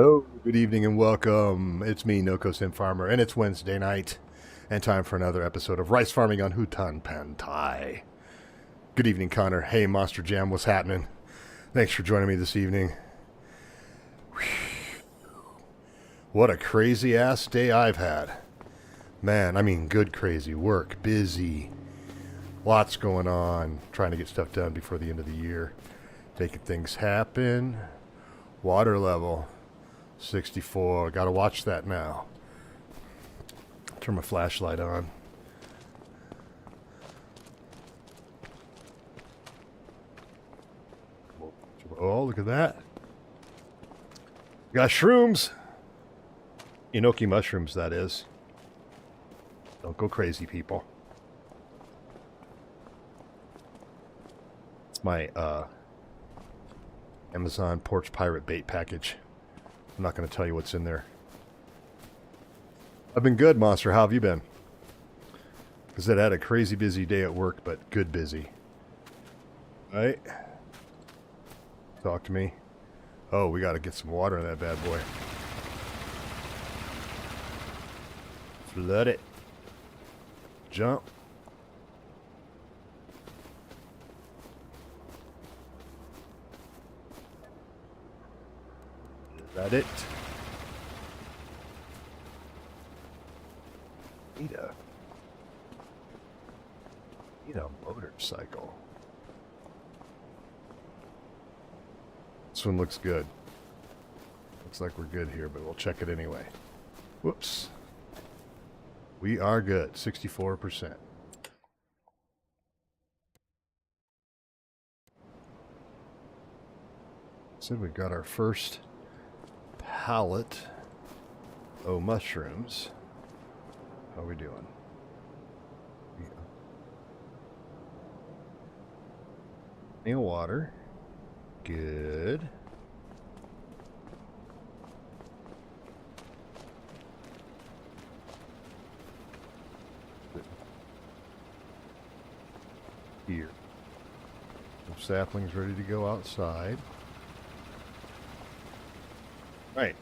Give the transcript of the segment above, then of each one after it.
Hello, good evening and welcome. It's me, Noko Sim Farmer, and it's Wednesday night, and time for another episode of Rice Farming on Hutan Pantai. Good evening, Connor. Hey, Monster Jam, what's happening? Thanks for joining me this evening. What a crazy ass day I've had. Man, I mean, good crazy. Work, busy, lots going on, trying to get stuff done before the end of the year, making things happen. Water level 64. Gotta watch that now. Turn my flashlight on. Oh, look at that. Got shrooms. Enoki mushrooms, that is. Don't go crazy, people. It's my Amazon Porch Pirate bait package. I'm not going to tell you what's in there. I've been good, Monster. How have you been? Because I had a crazy busy day at work, but good busy. Right? Talk to me. Oh, we got to get some water in that bad boy. Flood it. Jump. Is that it? Need a motorcycle. This one looks good. Looks like we're good here, but we'll check it anyway. Whoops. We are good. 64%. Said we got our first pallet of mushrooms. How are we doing? Plenty of water. Good. Here. Some saplings ready to go outside. Right.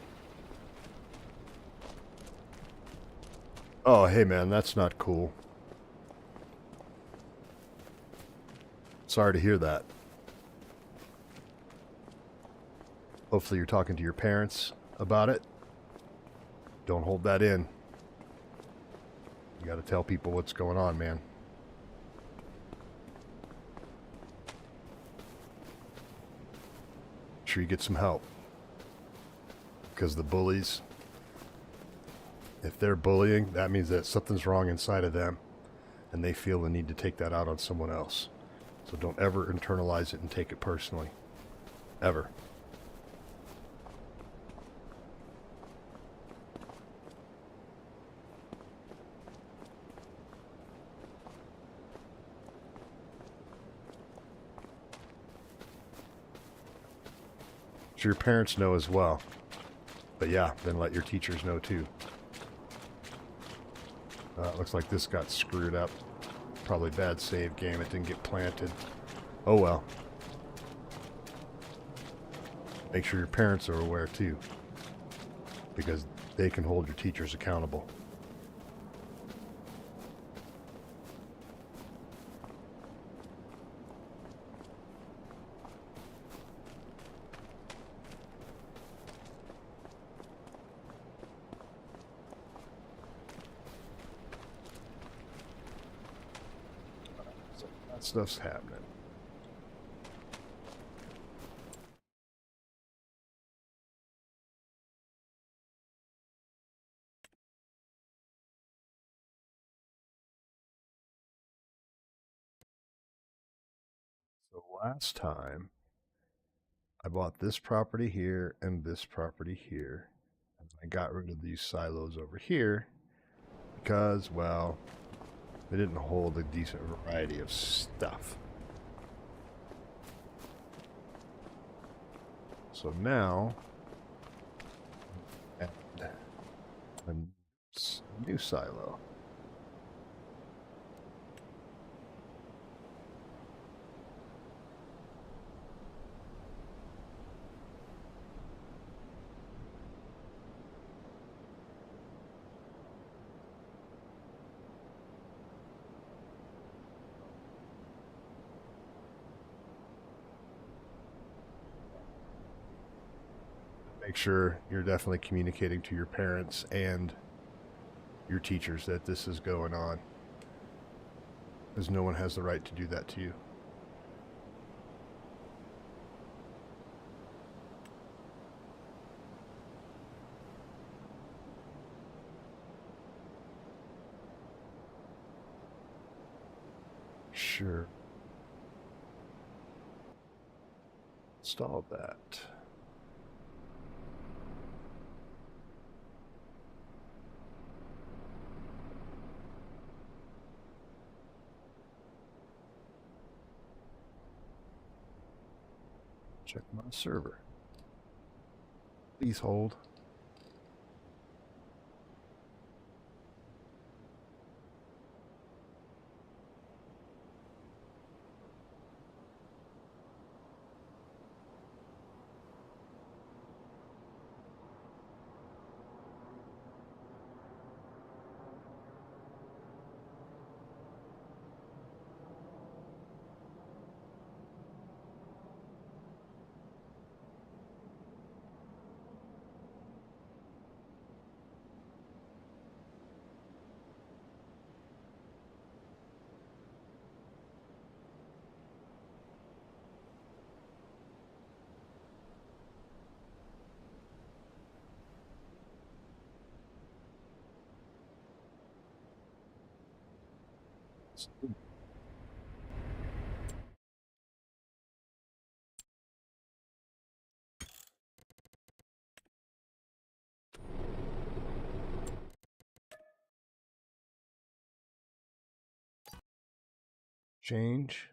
Oh, hey man, that's not cool. Sorry to hear that. Hopefully you're talking to your parents about it. Don't hold that in. You gotta tell people what's going on, man. Make sure you get some help. Because the bullies, if they're bullying, that means that something's wrong inside of them. And they feel the need to take that out on someone else. So don't ever internalize it and take it personally. Ever. Sure, your parents know as well. But yeah, then let your teachers know too. Looks like this got screwed up. Probably bad save game. It didn't get planted. Oh well. Make sure your parents are aware too. Because they can hold your teachers accountable. That stuff's happening. So last time, I bought this property here and this property here. And I got rid of these silos over here because, well, they didn't hold a decent variety of stuff. So now, add a new silo. make sure you're definitely communicating to your parents and your teachers that this is going on, because no one has the right to do that to you. Sure. Install that. Check my server. Please hold. Change.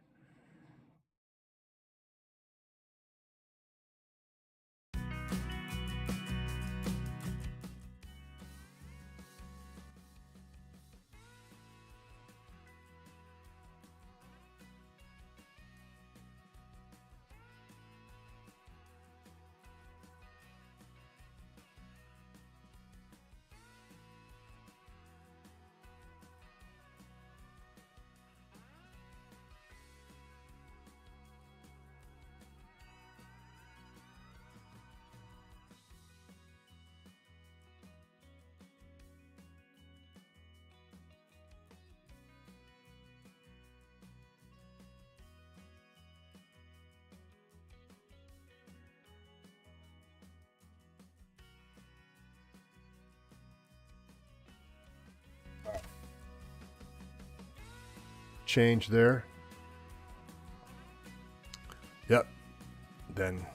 Change there. Yep. Then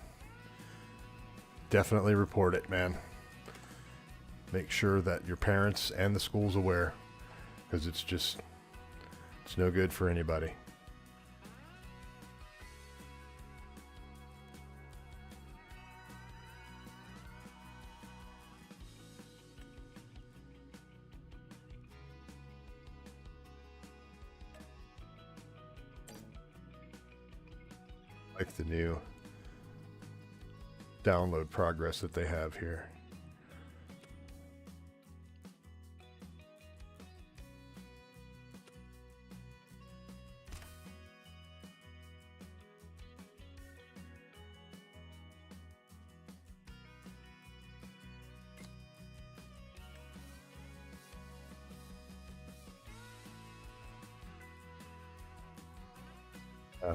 definitely report it, man. Make sure that your parents and the school's aware, because it's no good for anybody. Like the new download progress that they have here.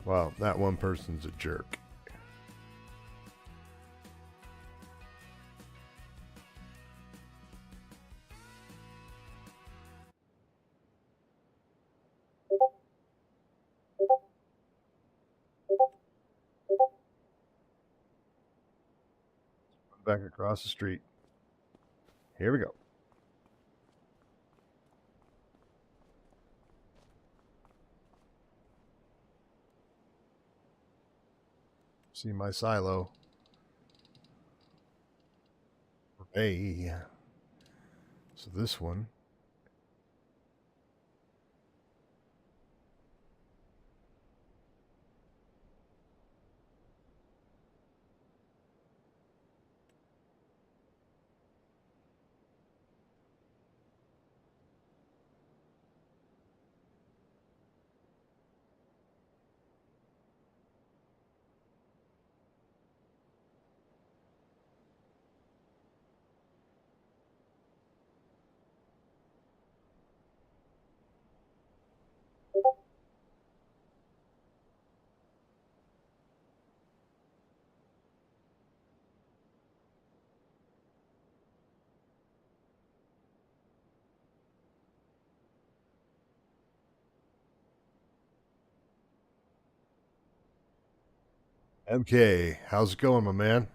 Well, that one person's a jerk. Back across the street. Here we go. See my silo. Hey. So this one. MK, how's it going, my man?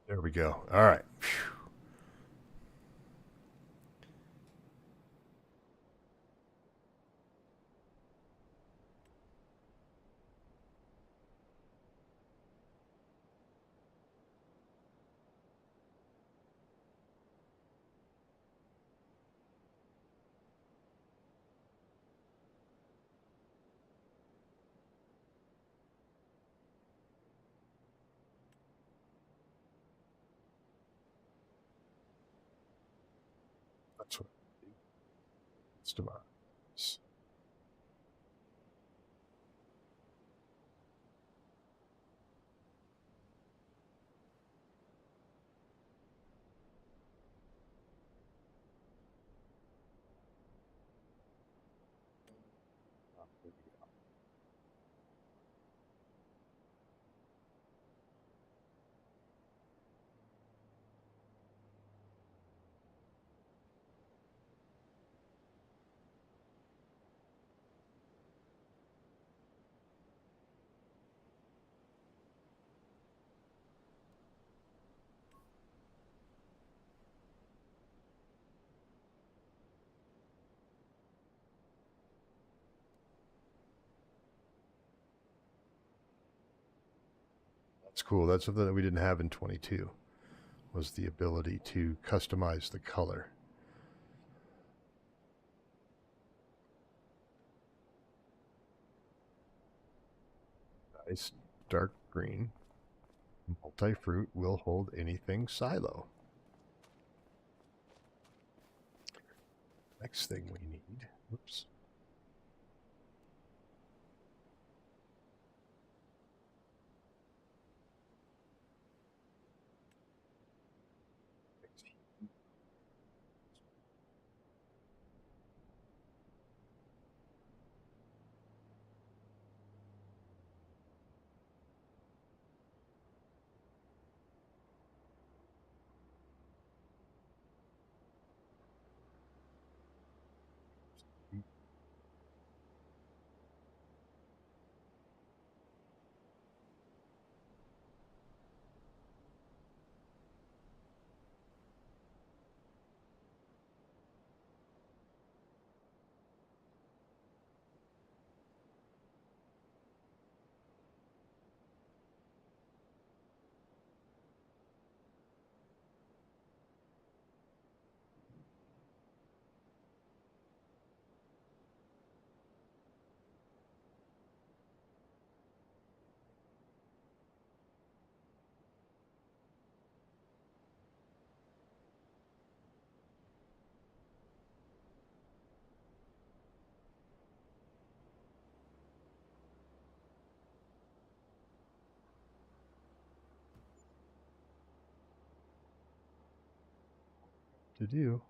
There we go. All right. Phew. That's what it's tomorrow. That's cool. That's something that we didn't have in 22 was the ability to customize the color. Nice dark green. Multi-fruit will hold anything silo. Next thing we need. Whoops. To do.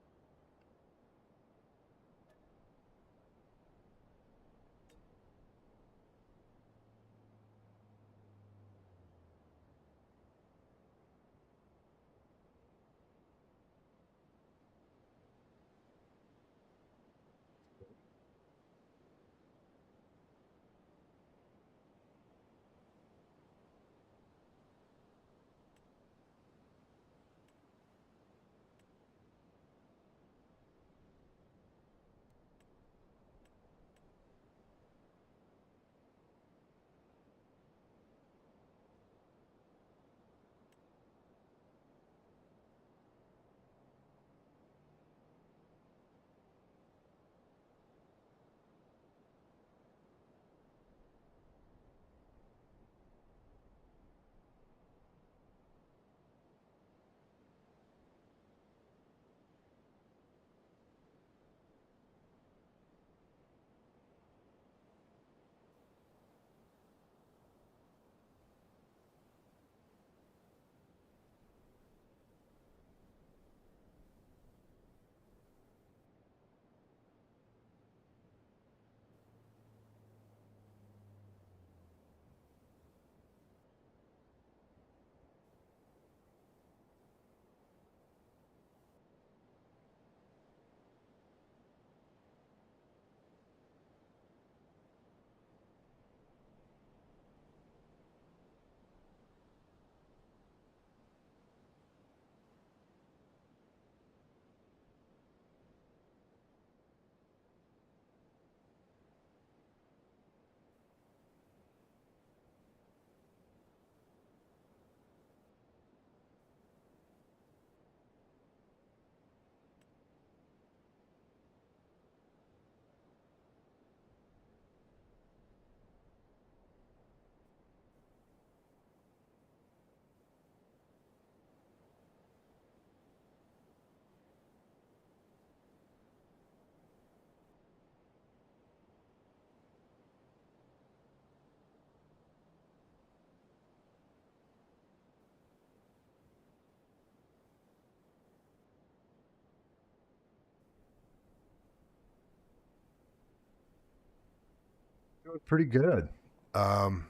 doing pretty good. Um,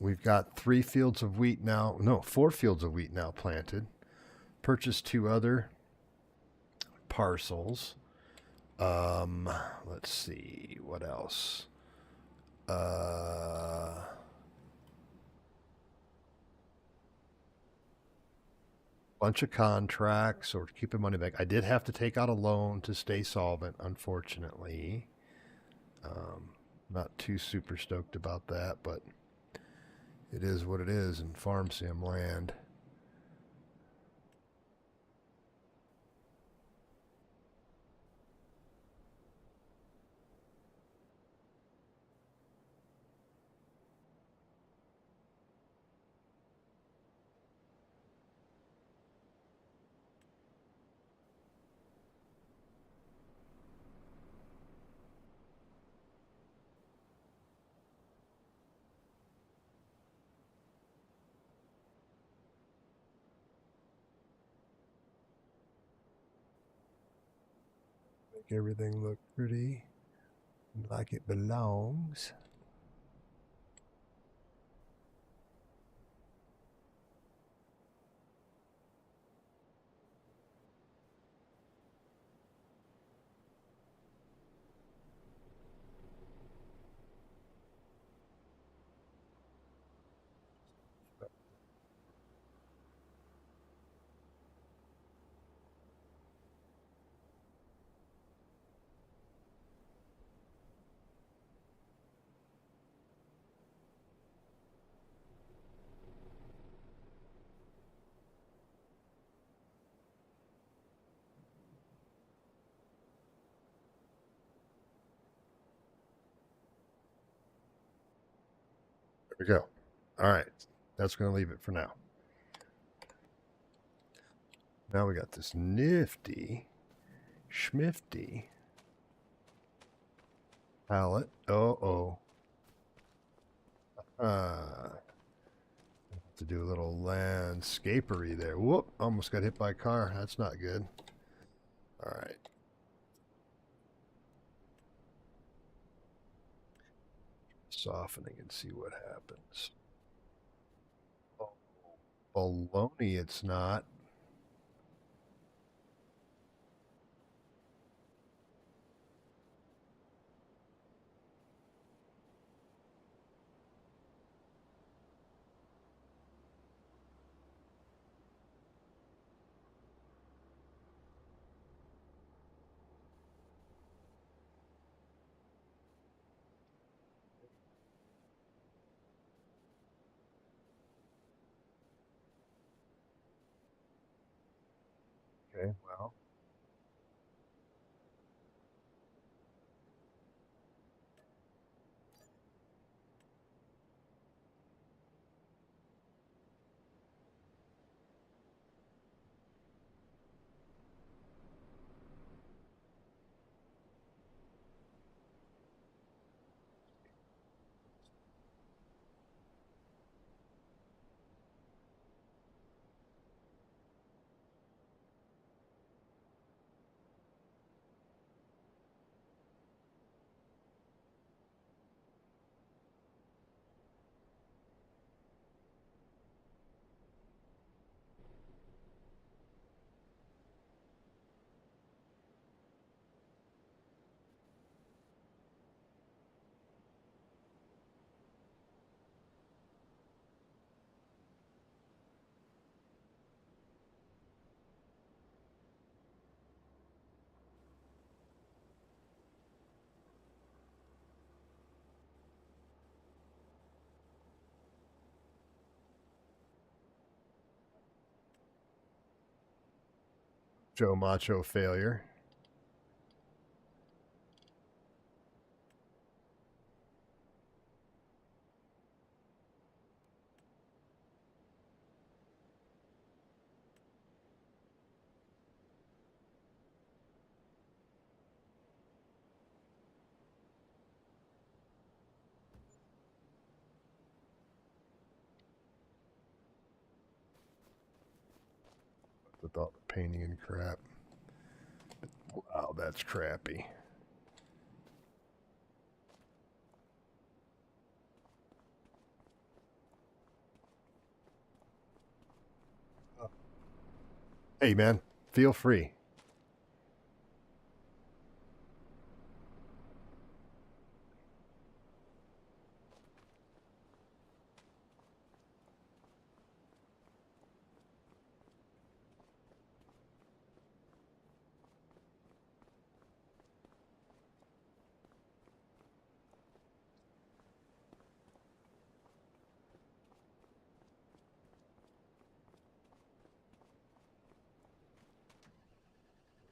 we've got 3 fields of wheat now. No, 4 fields of wheat now planted. Purchased 2 other parcels. Um, let's see what else. Uh, bunch of contracts or keeping money back. I did have to take out a loan to stay solvent, unfortunately. Um, not too super stoked about that, but it is what it is in farm sim land. Make everything look pretty like it belongs. There we go. All right. That's going to leave it for now. Now we got this nifty, schmifty palette. Oh. To do a little landscapery there. Whoop. Almost got hit by a car. That's not good. All right. Softening and see what happens. Oh, baloney, it's not. Okay, well. Joe Macho failure. With all the painting and crap. Wow, that's crappy. Hey, man, feel free.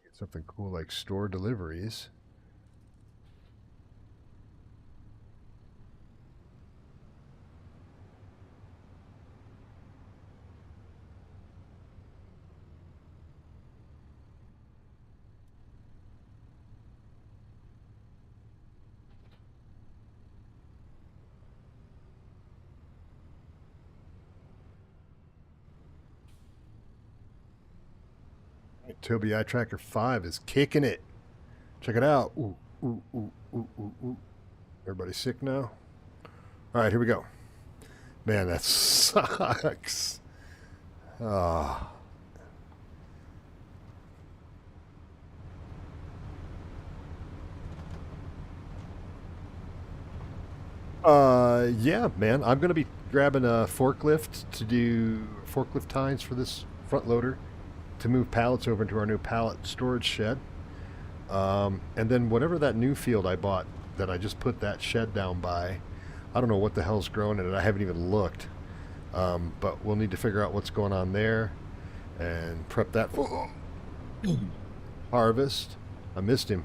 Get something cool like store deliveries. Right, Tobii Eye Tracker 5 is kicking it. Check it out. Ooh, ooh, ooh, ooh, ooh, ooh. Everybody sick now? All right, here we go. Man, that sucks. Ah. Yeah, man. I'm going to be grabbing a forklift to do forklift tines for this front loader to move pallets over into our new pallet storage shed. And then whatever that new field I bought that I just put that shed down by, I don't know what the hell's growing in it. I haven't even looked. But we'll need to figure out what's going on there and prep that for harvest. I missed him.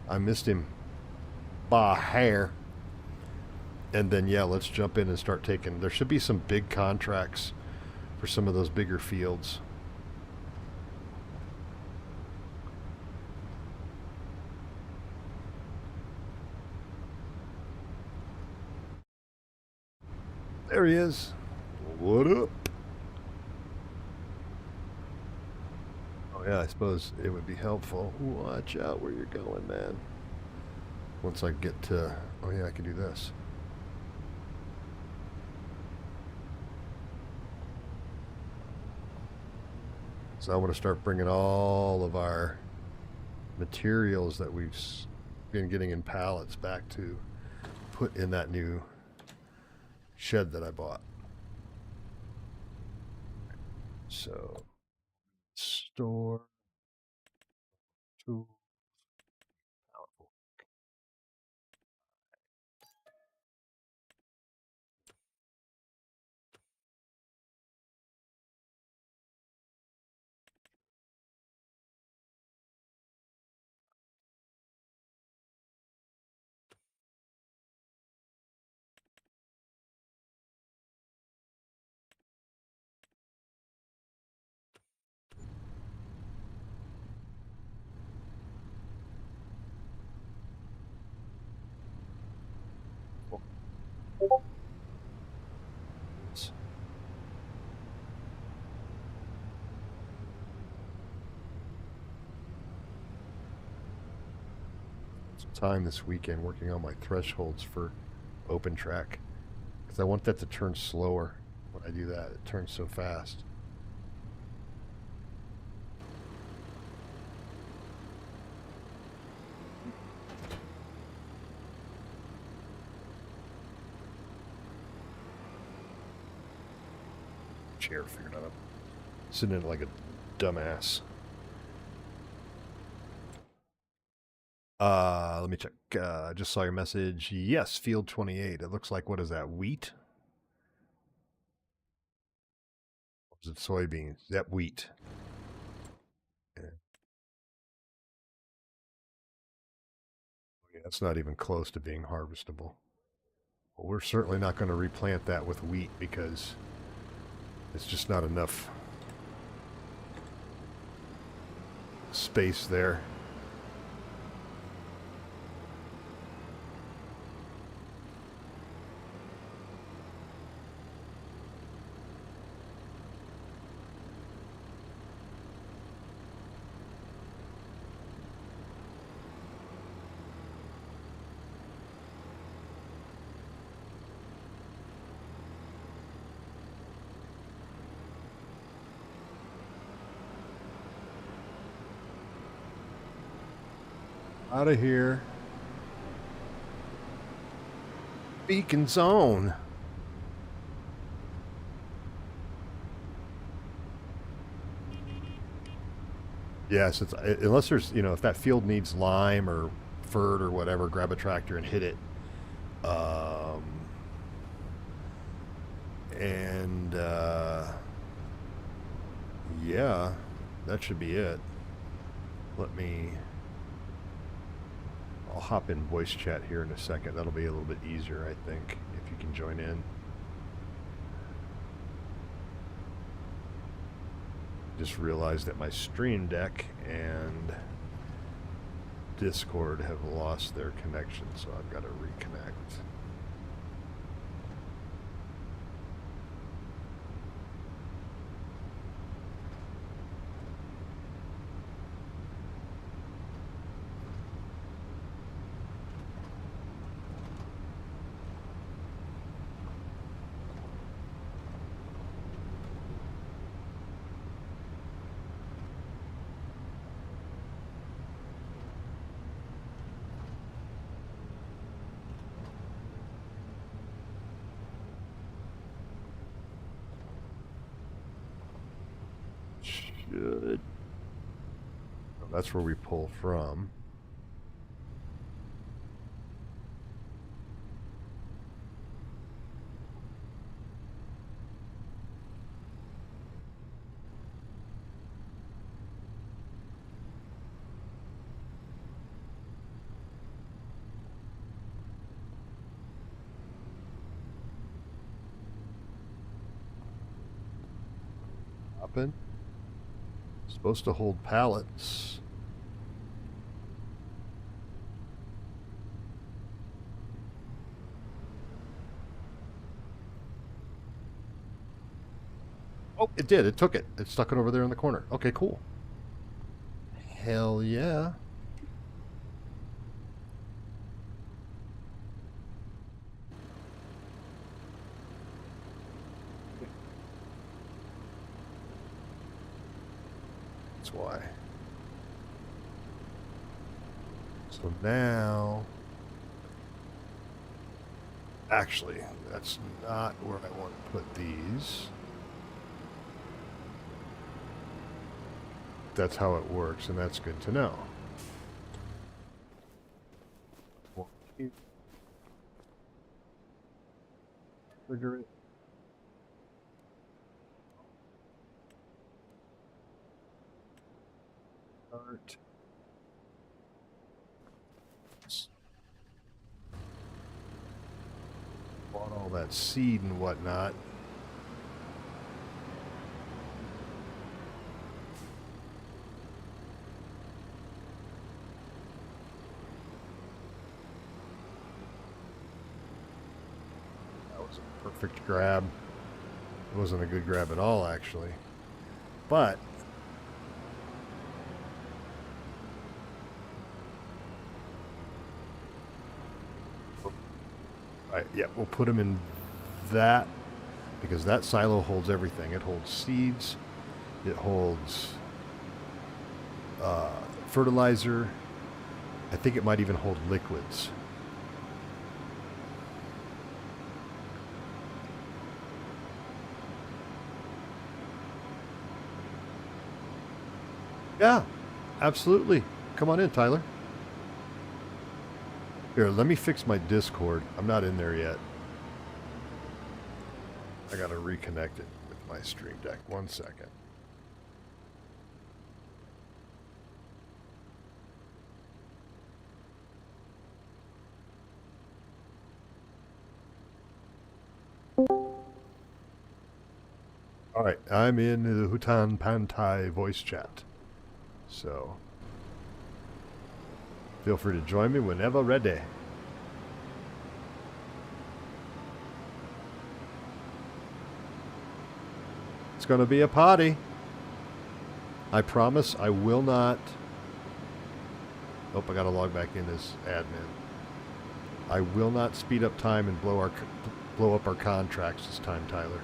I missed him by a hair. And then, yeah, let's jump in and start taking. There should be some big contracts for some of those bigger fields. There he is. What up? Oh, yeah, I suppose it would be helpful. Watch out where you're going, man. Once I get to... Oh, yeah, I can do this. So I want to start bringing all of our materials that we've been getting in pallets back to put in that new shed that I bought. So, store, tools, pallet. Time this weekend working on my thresholds for open track because I want that to turn slower. When I do that, it turns so fast. Chair figured out. Sitting in it like a dumbass. Let me check. I just saw your message. Yes, field 28. It looks like, what is that, wheat? Or is it soybeans? That wheat. Yeah. Yeah, it's not even close to being harvestable. Well, we're certainly not going to replant that with wheat because it's just not enough space there. Out of here. Beacon zone. Yes, it's unless there's if that field needs lime or fert or whatever, grab a tractor and hit it. And yeah, that should be it. I'll hop in voice chat here in a second. That'll be a little bit easier, I think, if you can join in. Just realized that my Stream Deck and Discord have lost their connection, so I've got to reconnect. Should. Oh, that's where we pull from. Open. Supposed to hold pallets. Oh, it did. It took it. It stuck it over there in the corner. Okay, cool. Hell yeah. That's why. So now... Actually, that's not where I want to put these. That's how it works, and that's good to know. Trigger it. Start. Bought all that seed and whatnot. Perfect grab. It wasn't a good grab at all, actually. But yeah, we'll put them in that because that silo holds everything. It holds seeds. It holds fertilizer. I think it might even hold liquids. Yeah, absolutely. Come on in, Tyler. Here, let me fix my Discord. I'm not in there yet. I gotta reconnect it with my Stream Deck. 1 second. All right, I'm in the Hutan Pantai voice chat. So, feel free to join me whenever ready. It's going to be a party. I promise I will not... Oh, I got to log back in as admin. I will not speed up time and blow up our contracts this time, Tyler.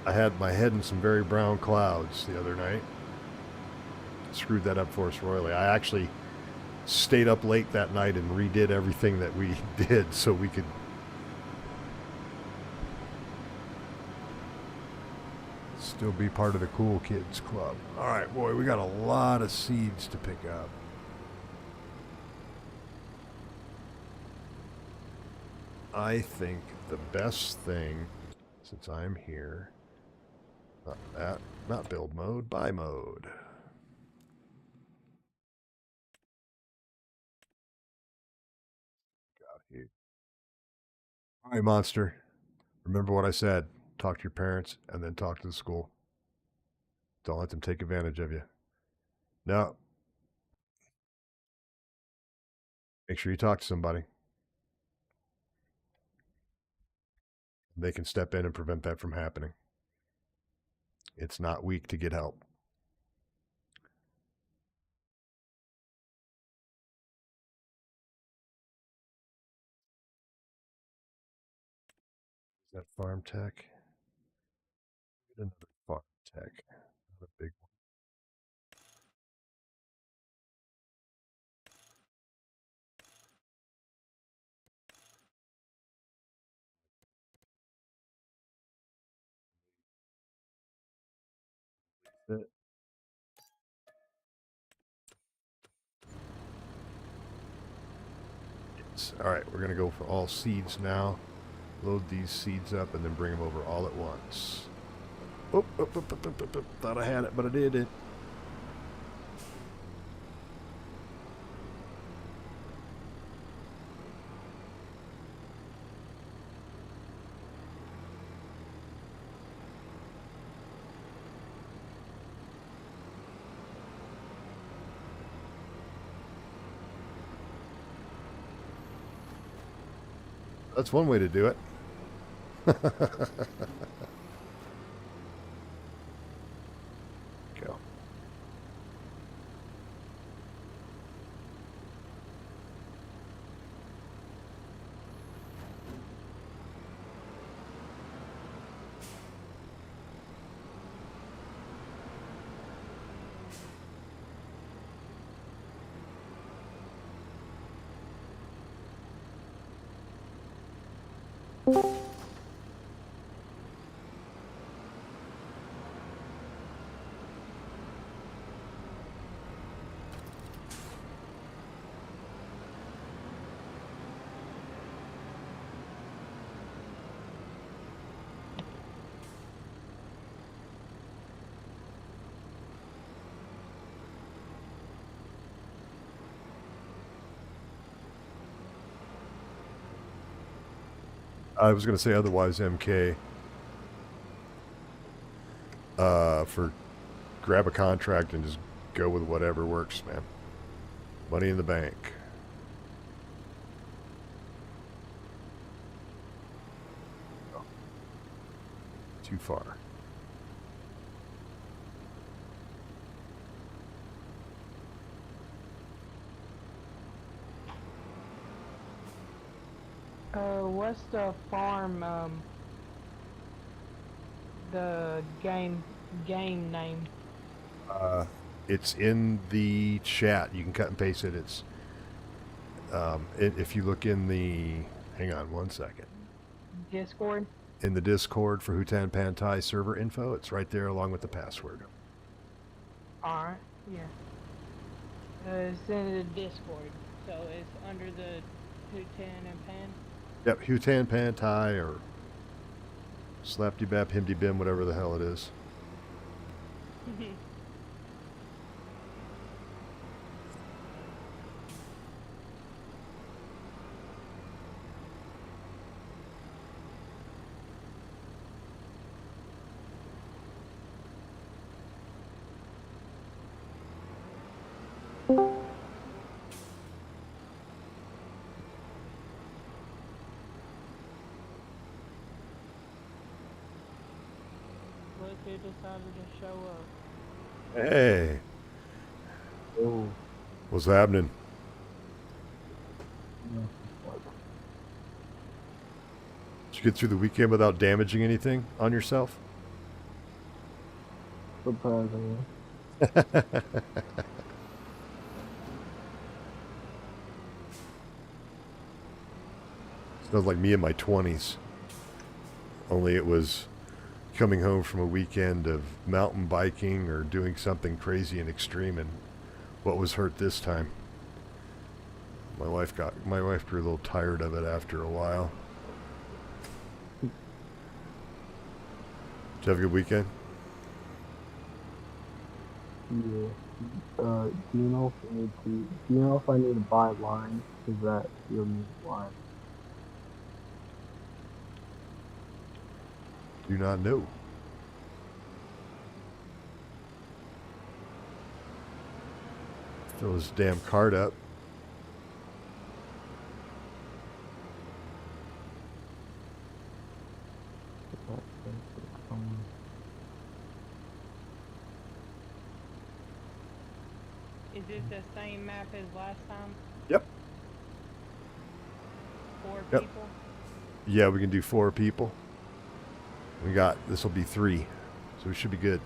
I had my head in some very brown clouds the other night. Screwed that up for us royally. I actually stayed up late that night and redid everything that we did so we could still be part of the cool kids club. All right, boy, we got a lot of seeds to pick up. I think the best thing, since I'm here, not build mode, buy mode. Got here. All right, monster. Remember what I said. Talk to your parents and then talk to the school. Don't let them take advantage of you. No. Make sure you talk to somebody. They can step in and prevent that from happening. It's not weak to get help. Is that farm tech? Get another farm tech. Not a big one. All right, we're going to go for all seeds now. Load these seeds up and then bring them over all at once. Oh, thought I had it, but I didn't. That's one way to do it. Go. I was going to say otherwise, MK. For grab a contract and just go with whatever works, man. Money in the bank. Oh. Too far. What's the farm, the game name? It's in the chat. You can cut and paste it. It's if you look in the, hang on one second. Discord? In the Discord for Hutan Pantai server info, it's right there along with the password. Alright, yeah. It's in the Discord, so it's under the Hutan and Pan? Yep, Hutan Pantai or Slapty Bap Himdy Bim, whatever the hell it is. Look who decided to show up. Hey. Oh. What's happening? Did you get through the weekend without damaging anything on yourself? Surprisingly. Sounds like me in my 20s. Only it was coming home from a weekend of mountain biking or doing something crazy and extreme, and what was hurt this time. My wife grew a little tired of it after a while. Did you have a good weekend? Yeah. Do you know if I need to? Do you know if I need to buy line? Is that you'll need line? Do not know. Fill this damn card up. Is it the same map as last time? Yep. 4 Yep. people? Yeah, we can do 4 people. This will be 3, so we should be good.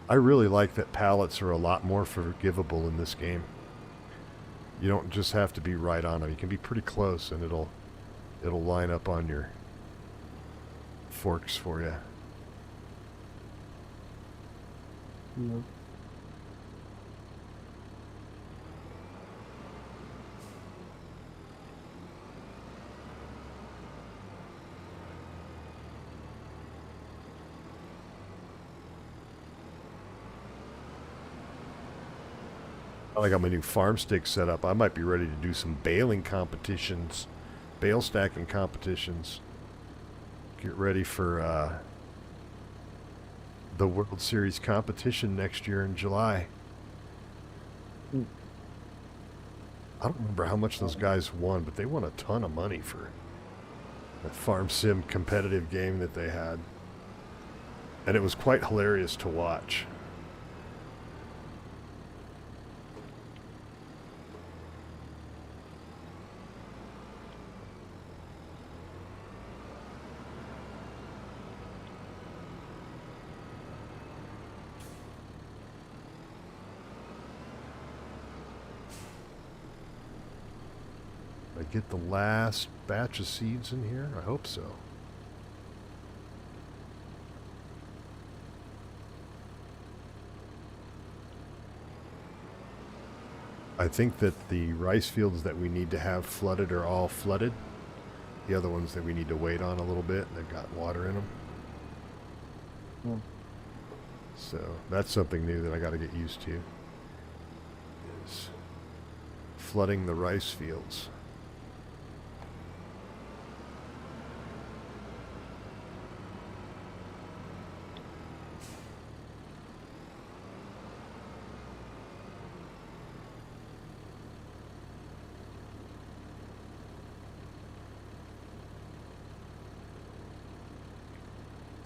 I really like that pallets are a lot more forgivable in this game. You don't just have to be right on them. You can be pretty close, and it'll line up on your forks for you. Yeah. I got my new farm stick set up. I might be ready to do some baling competitions, bale stacking competitions. Get ready for the World Series competition next year in July. I don't remember how much those guys won, but they won a ton of money for the farm sim competitive game that they had. And it was quite hilarious to watch. I get the last batch of seeds in here? I hope so. I think that the rice fields that we need to have flooded are all flooded. The other ones that we need to wait on a little bit, they've got water in them. Yeah. So that's something new that I got to get used to. Is flooding the rice fields.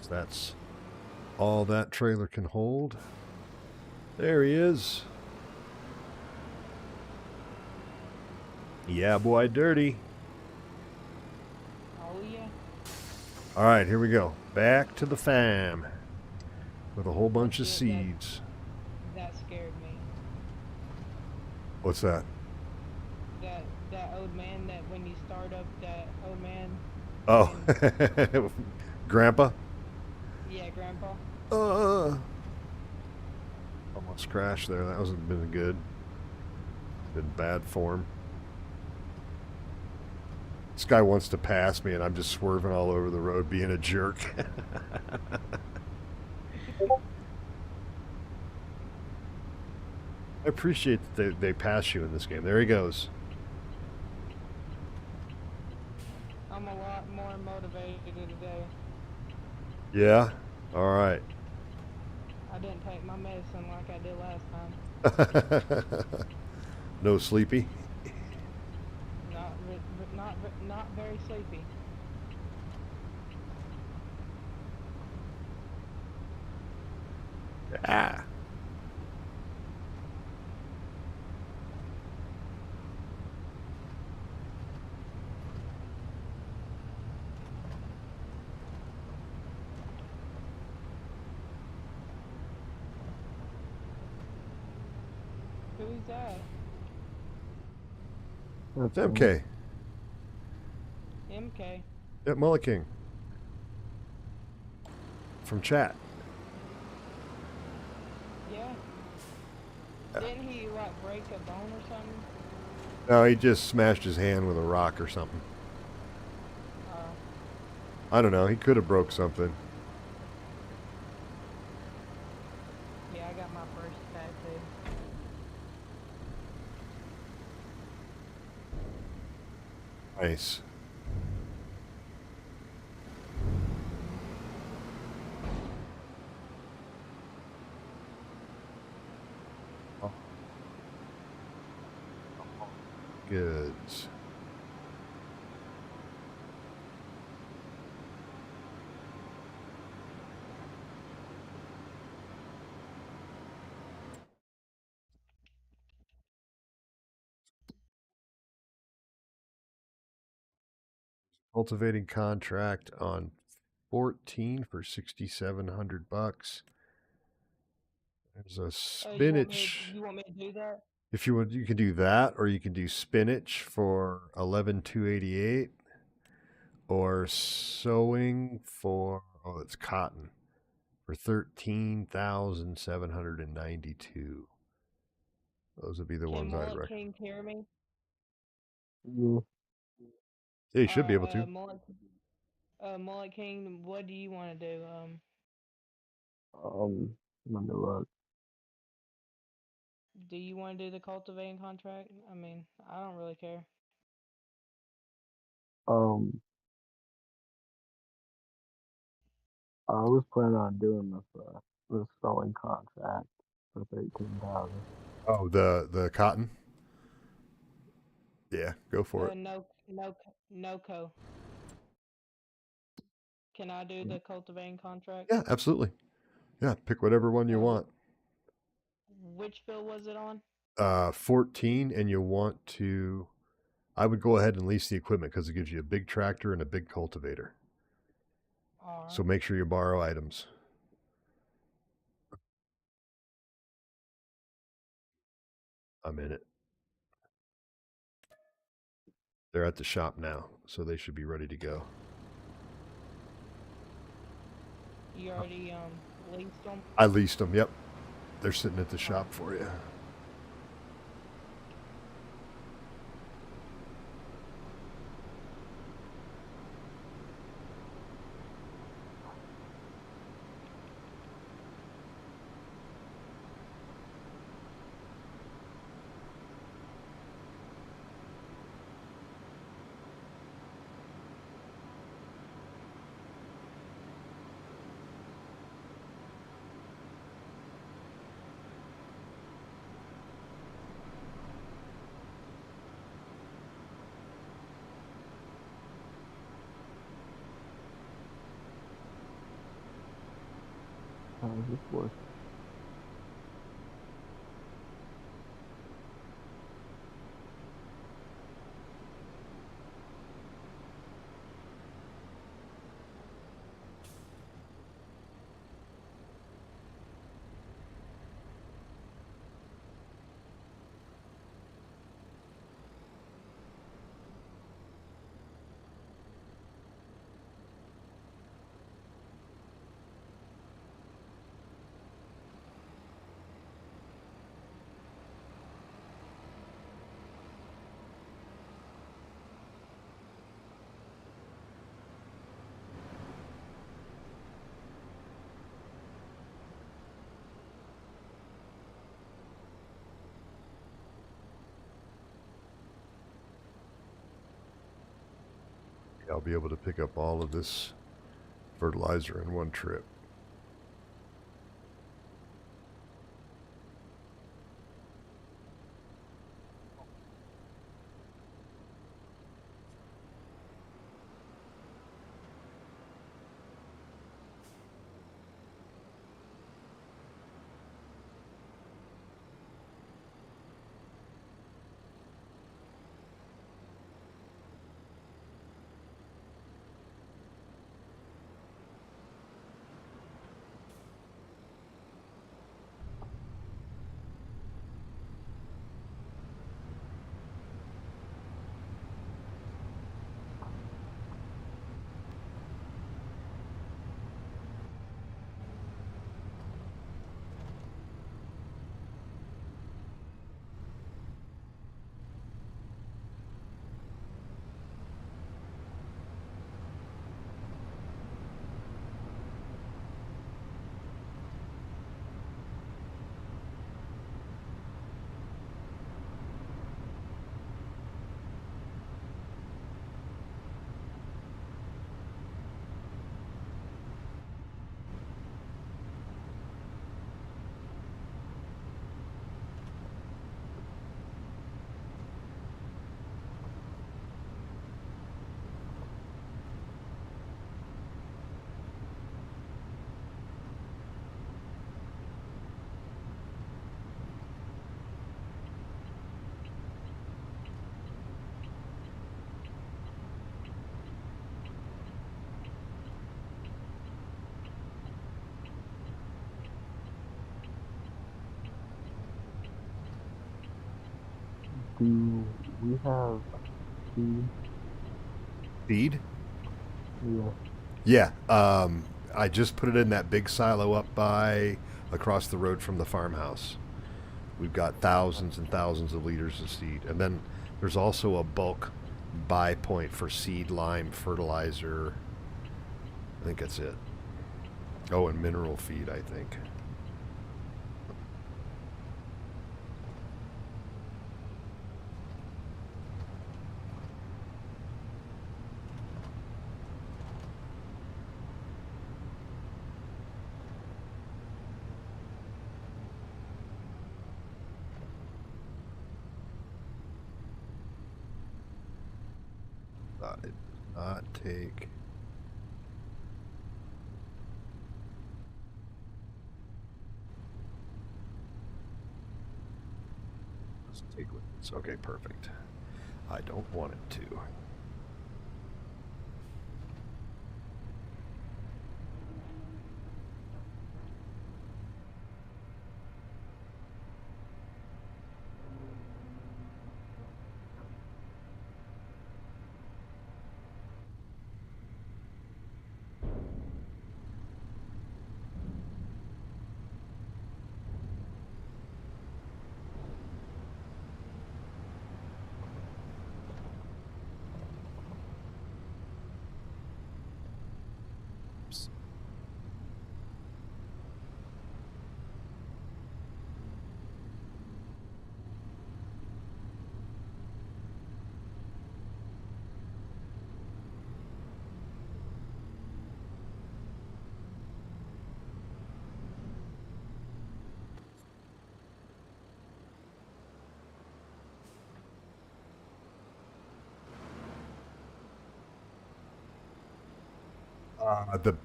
That's all that trailer can hold. There he is. Yeah, boy, dirty. Oh, yeah. All right, here we go. Back to the farm with a whole bunch of Shit, seeds. That scared me. What's that? That old man that when you start up that old man. Oh, Grandpa? Yeah, Grandpa. Almost crashed there. That wasn't been good. Been bad form. This guy wants to pass me, and I'm just swerving all over the road, being a jerk. I appreciate that they pass you in this game. There he goes. I'm a lot more motivated today. Yeah? All right. I didn't take my medicine like I did last time. No sleepy? Not very sleepy. Ah. Who's that? It's That's me. MK. MK. Yep, Mullet King. From chat. Yeah. Didn't he like break a bone or something? No, he just smashed his hand with a rock or something. Oh. I don't know. He could have broke something. Yeah, I got my first tattoo. Nice. Goods. Cultivating contract on 14 for 6,700 bucks. There's a spinach. You want me to do that? If you would, you can do that, or you can do spinach for 11,288, or sewing for it's cotton for 13,792. Those would be the Can ones I'd Mullet recommend. King hear me? Yeah. Yeah, you should be Alright, able to. Mullet King, what do you want to do? Let me look. Do you want to do the cultivating contract? I mean, I don't really care. Um, I was planning on doing this sewing contract for 13,000. Oh, the cotton. Yeah, go for it. No co. Can I do the cultivating contract? Yeah, absolutely. Yeah, pick whatever one you want. Which field was it on? 14, and you want to. I would go ahead and lease the equipment because it gives you a big tractor and a big cultivator. Alright. So make sure you borrow items. I'm in it. They're at the shop now, so they should be ready to go. You already leased them? I leased them. Yep, they're sitting at the shop for you. How does this work? I'll be able to pick up all of this fertilizer in one trip. Do we have seed? Feed? Yeah. Yeah. I just put it in that big silo up by across the road from the farmhouse. We've got thousands and thousands of liters of seed. And then there's also a bulk buy point for seed, lime, fertilizer. I think that's it. Oh, and mineral feed, I think. It did not take. Let's take with this. Okay, perfect. I don't want it to.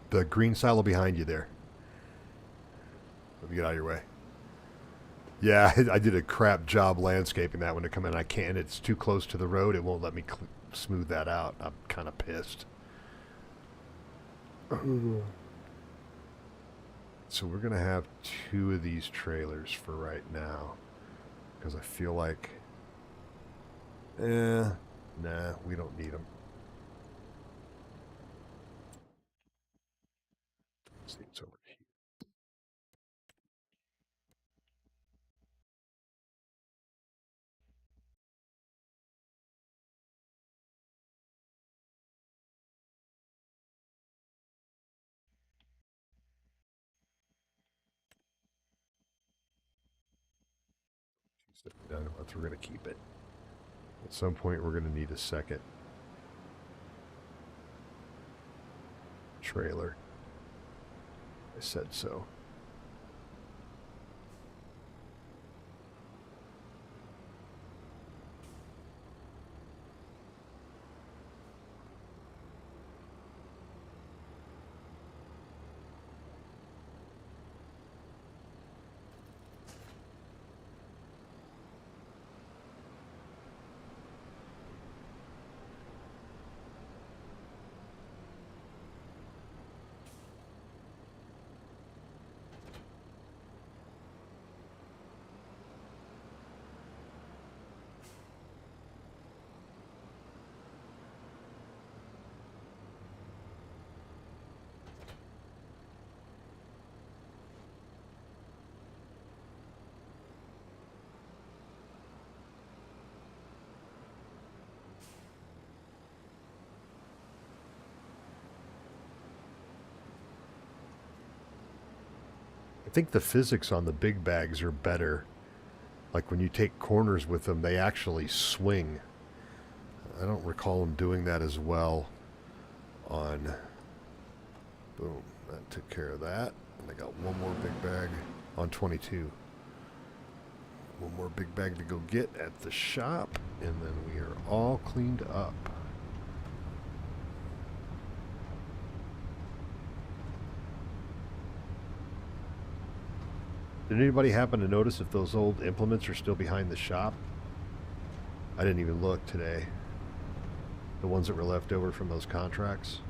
The green silo behind you there. Let me get out of your way. Yeah, I did a crap job landscaping that one to come in. I can't. It's too close to the road. It won't let me smooth that out. I'm kind of pissed. Yeah. So we're gonna have 2 of these trailers for right now, because I feel like, nah, we don't need them. Let's see, it's over here. We're gonna keep it. At some point, we're gonna need a second trailer. I said so. I think the physics on the big bags are better. Like when you take corners with them, they actually swing. I don't recall them doing that as well on. Boom. That took care of that. And I got one more big bag on 22. One more big bag to go get at the shop, and then we are all cleaned up. Did anybody happen to notice if those old implements are still behind the shop? I didn't even look today. The ones that were left over from those contracts.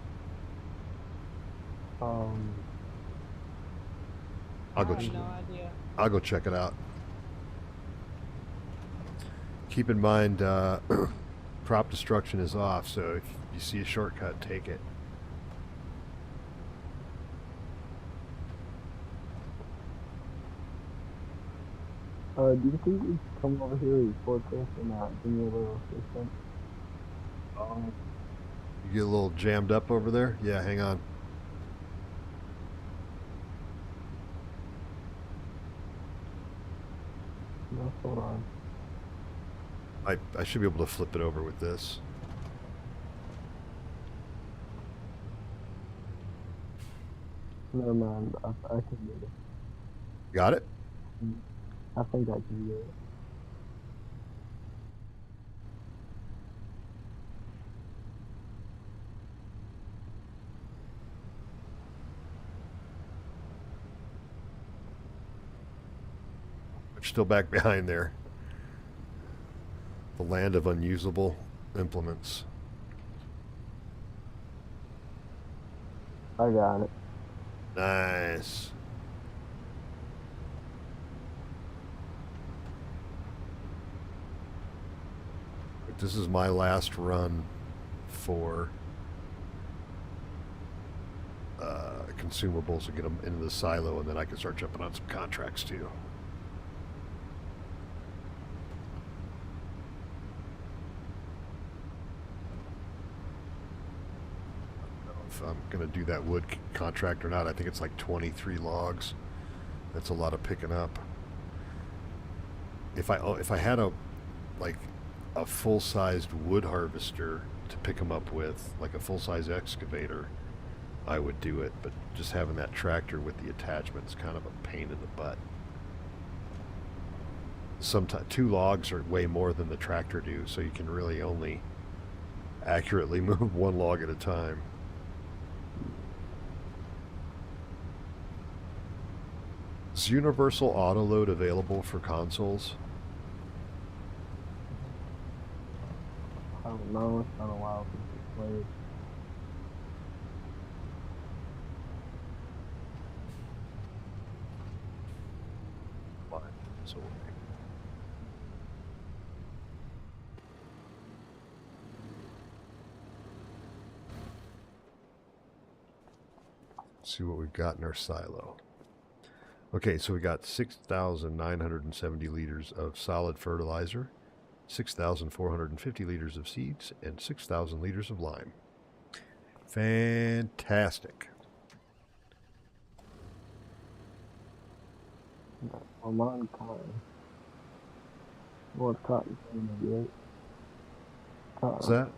Um. I'll go. I have no idea. I'll go check it out. Keep in mind, prop destruction is off, so if you see a shortcut, take it. Do you think we should come over here, report this, and give me a little assistance? You get a little jammed up over there? Yeah, hang on. No, hold on. I should be able to flip it over with this. Never mind. I can get it. Got it? I think I can get it. We're still back behind there. The land of unusable implements. I got it. Nice. This is my last run for consumables to get them into the silo, and then I can start jumping on some contracts too. I don't know if I'm going to do that wood contract or not. I think it's like 23 logs. That's a lot of picking up. If I had a full-sized wood harvester to pick them up with, like a full-size excavator, I would do it, but just having that tractor with the attachment is kind of a pain in the butt. Sometimes 2 logs are way more than the tractor do, so you can really only accurately move 1 log at a time. Is universal auto load available for consoles? I don't know. It's been a while since we played. So see what we've got in our silo. Okay, so we got 6,970 liters of solid fertilizer, 6,450 liters of seeds, and 6,000 liters of lime. Fantastic. I'm on cotton. What cotton can you get? What's that?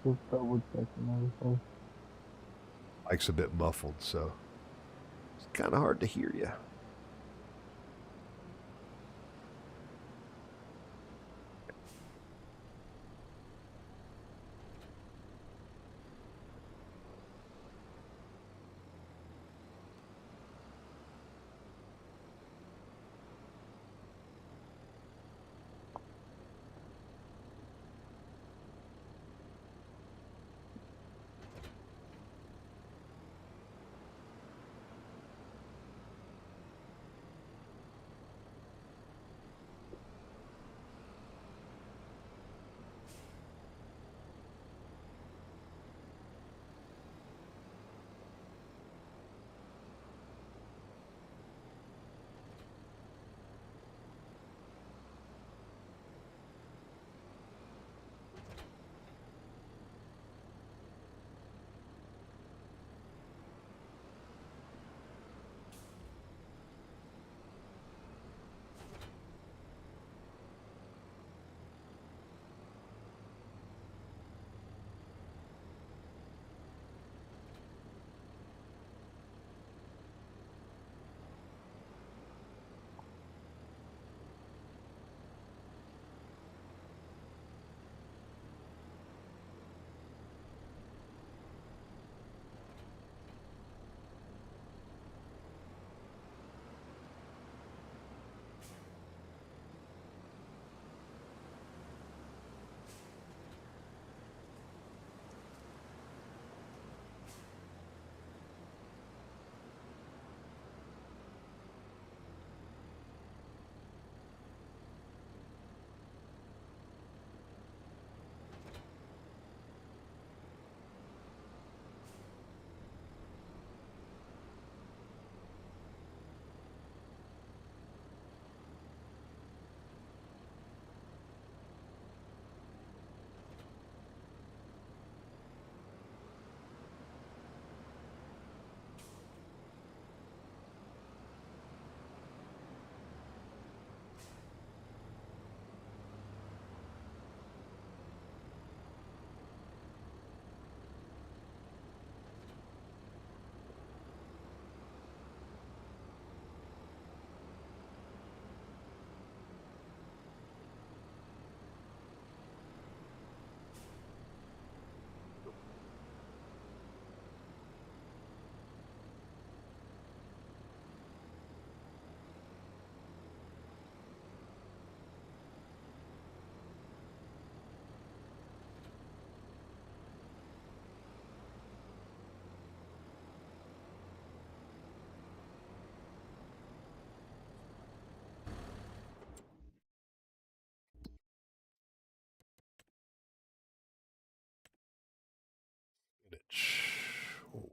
Just double checking everything. Mike's a bit muffled, so it's kind of hard to hear you.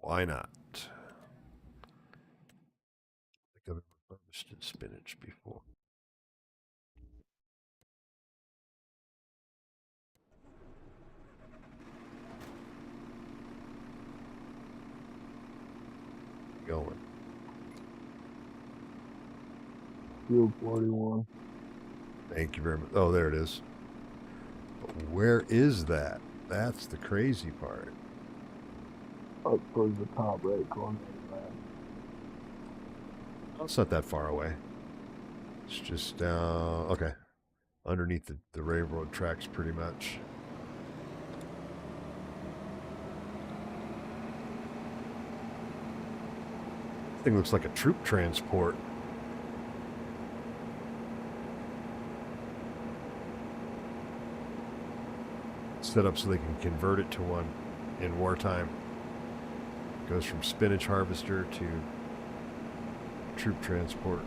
Why not? I think I've ever harvested spinach before. Going. Field 41. Thank you very much. Oh, there it is. But where is that? That's the crazy part. Up towards the top right corner. Oh, it's not that far away. It's just okay, underneath the railroad tracks, pretty much. Thing looks like a troop transport. Set up so they can convert it to one in wartime. Goes from spinach harvester to troop transport.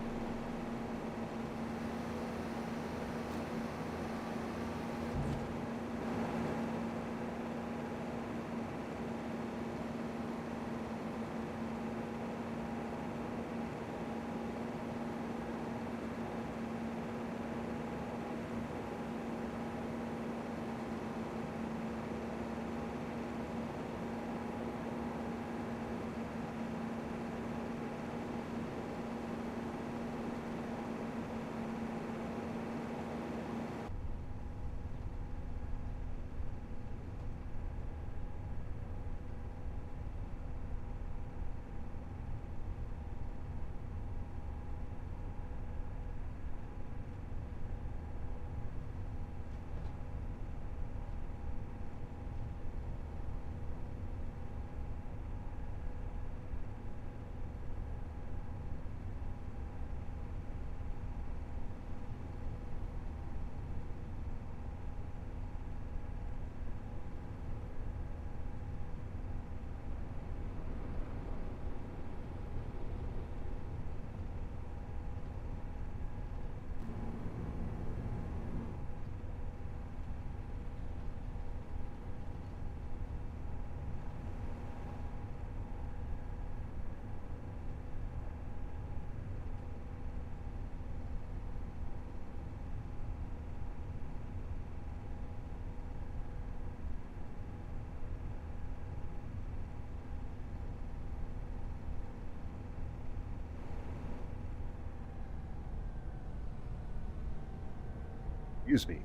Excuse me.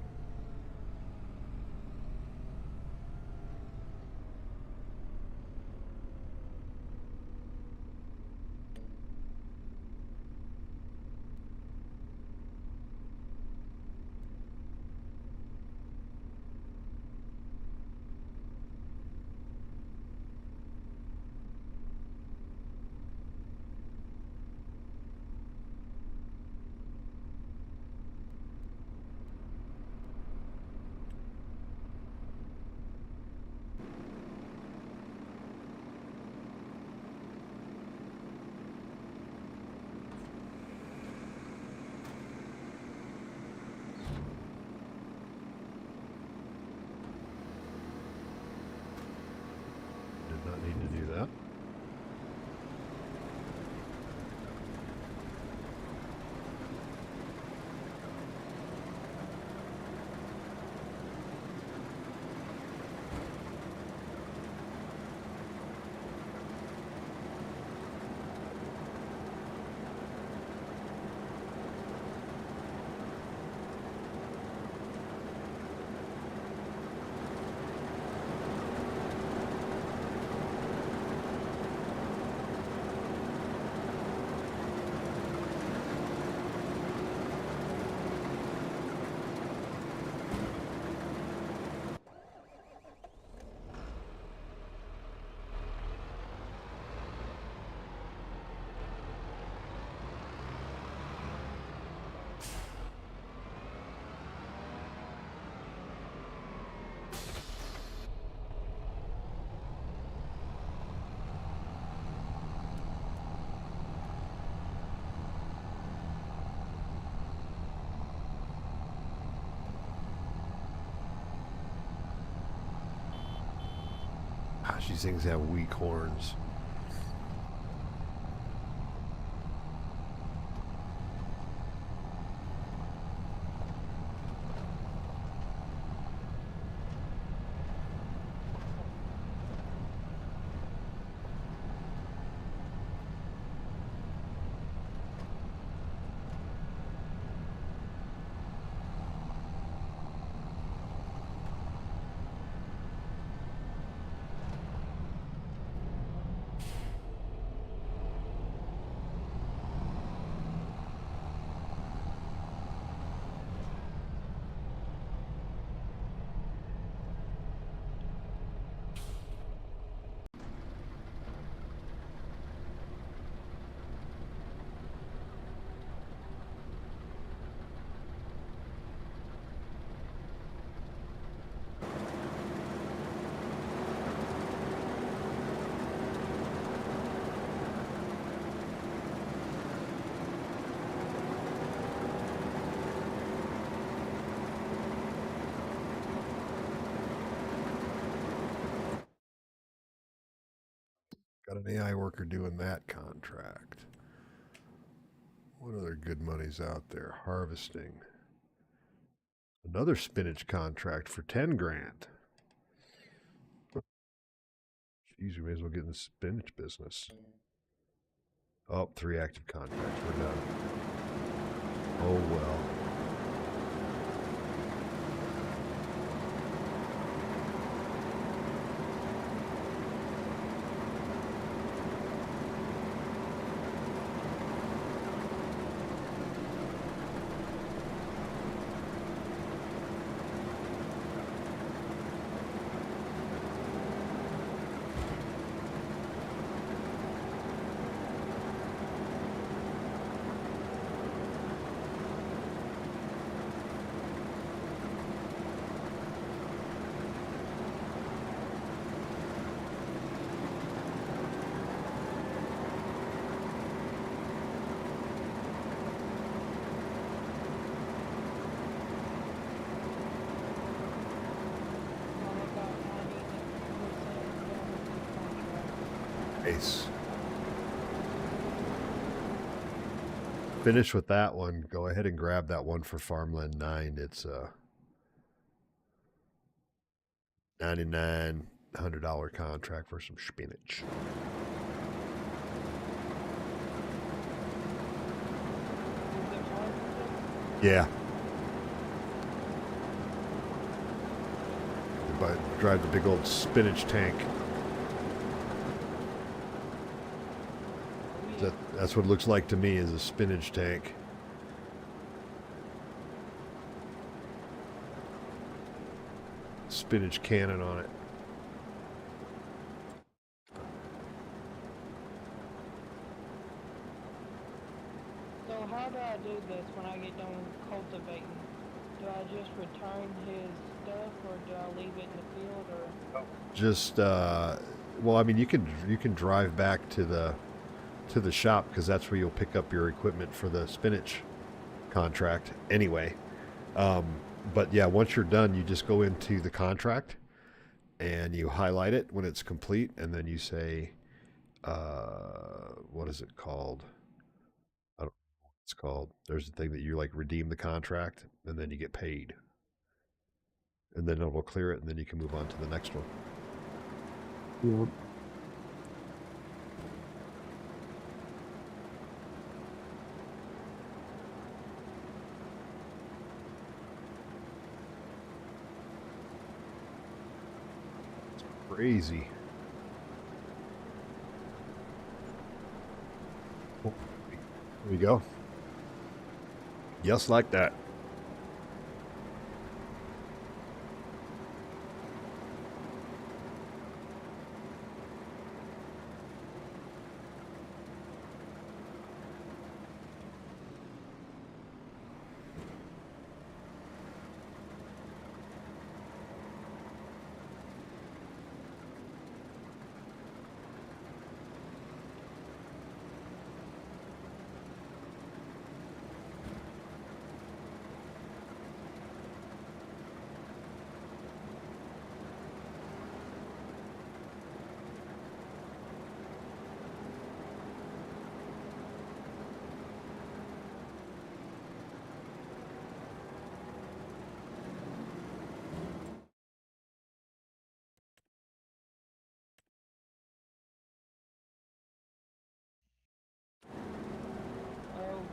Did not need to do that. Gosh, these things have weak horns. Got an AI worker doing that contract. What other good money's out there? Harvesting. Another spinach contract for 10 grand. Jeez, we may as well get in the spinach business. Oh, 3 active contracts. We're done. Oh well. Nice. Finish with that one. Go ahead and grab that one for Farmland 9. It's a $9,900 contract for some spinach. Yeah. But drive the big old spinach tank. That's what it looks like to me, is a spinach tank. Spinach cannon on it. So how do I do this when I get done cultivating? Do I just return his stuff, or do I leave it in the field, or? Just well, I mean, you can drive back to the shop, because that's where you'll pick up your equipment for the spinach contract anyway. But yeah, once you're done, you just go into the contract and you highlight it when it's complete, and then you say, what is it called? I don't know what it's called. There's a thing that you like redeem the contract, and then you get paid. And then it will clear it, and then you can move on to the next one. Yep. Crazy. Oh, there we go. Just like that.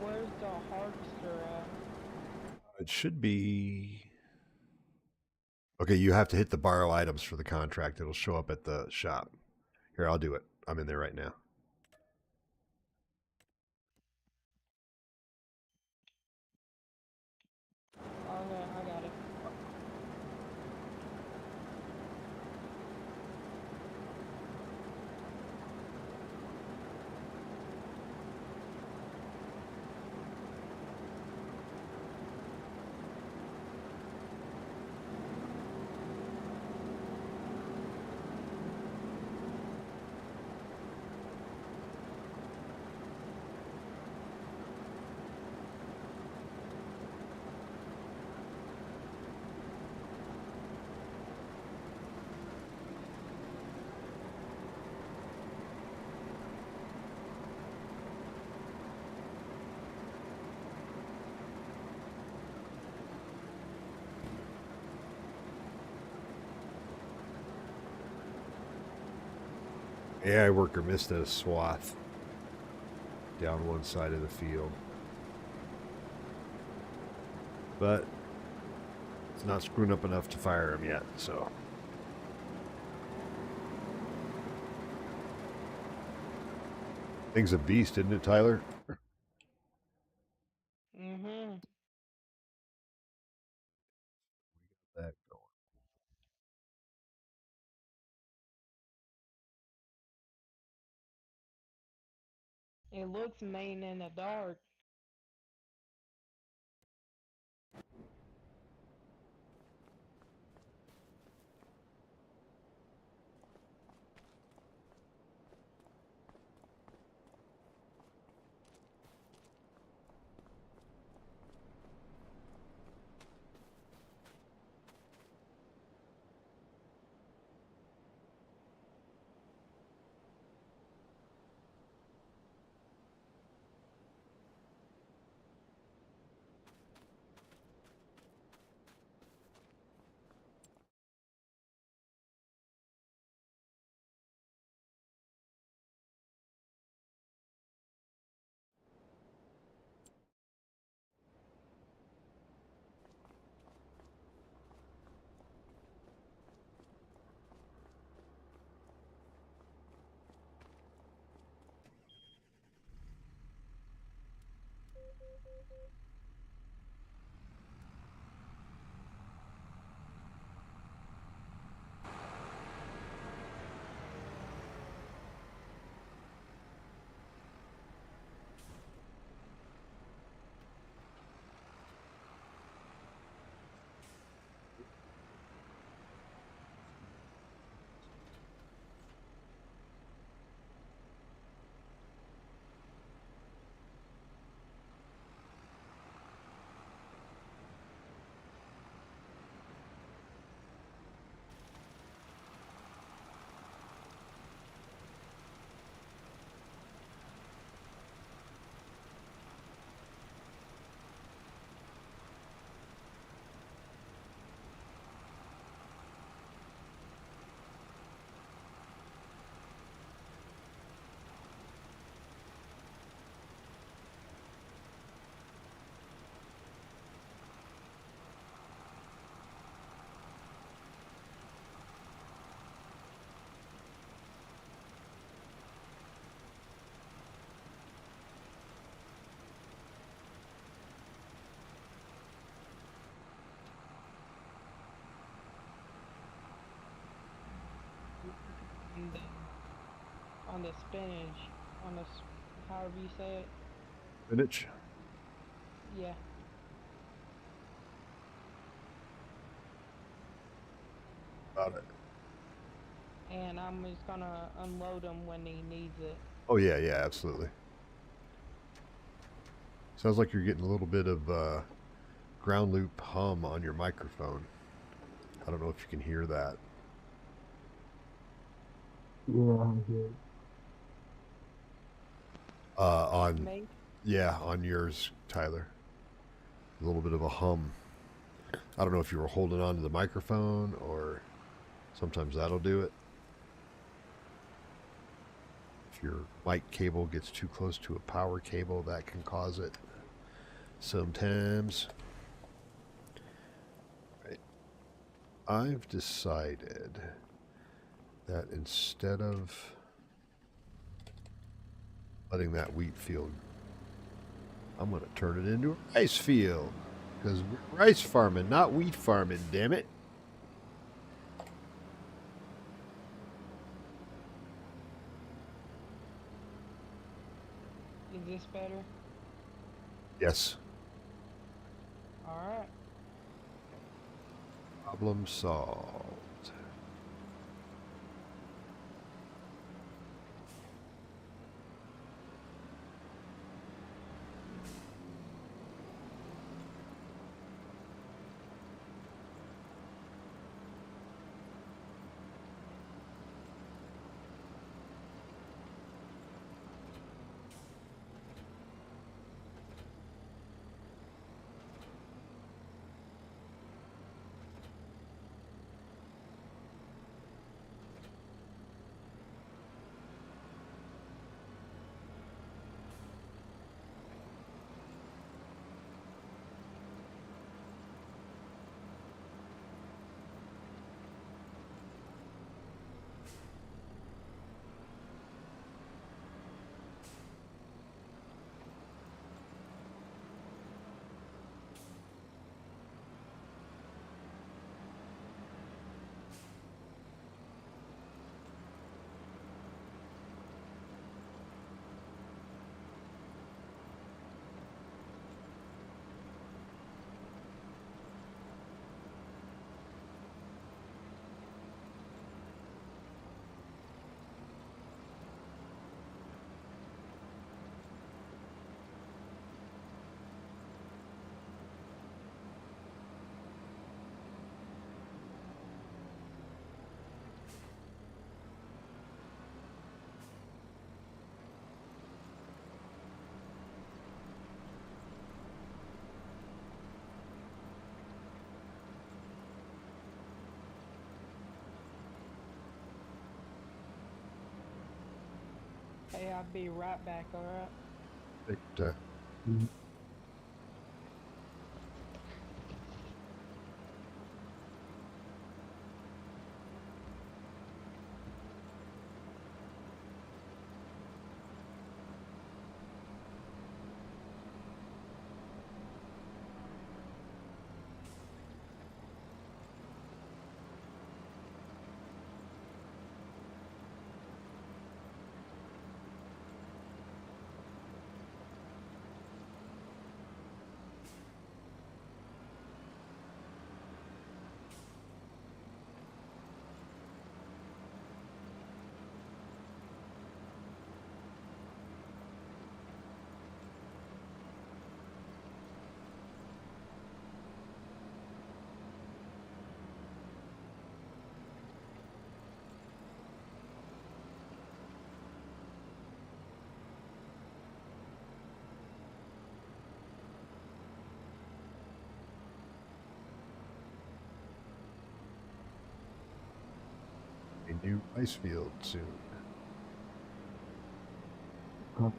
Where's the harvester at? It should be. Okay, you have to hit the borrow items for the contract. It'll show up at the shop. Here, I'll do it. I'm in there right now. Okay, I got it. AI worker missed a swath down one side of the field. But it's not screwing up enough to fire him yet, so. Thing's a beast, isn't it, Tyler? Mm-hmm. That going. It looks mean in the dark. And on the spinach, on the however you say it. Spinach? Yeah. Got it. And I'm just gonna unload him when he needs it. Oh, yeah, yeah, absolutely. Sounds like you're getting a little bit of ground loop hum on your microphone. I don't know if you can hear that. Yeah, I hear it. On Me? Yeah, on yours, Tyler. A little bit of a hum. I don't know if you were holding on to the microphone or sometimes that'll do it. If your mic cable gets too close to a power cable, that can cause it sometimes. Right. I've decided that instead of letting that wheat field, I'm going to turn it into a rice field. Because we're rice farming, not wheat farming, damn it. Is this better? Yes. Alright. Problem solved. Hey, I'll be right back, alright? Take your time. Mhm. A new ice field soon. Huh.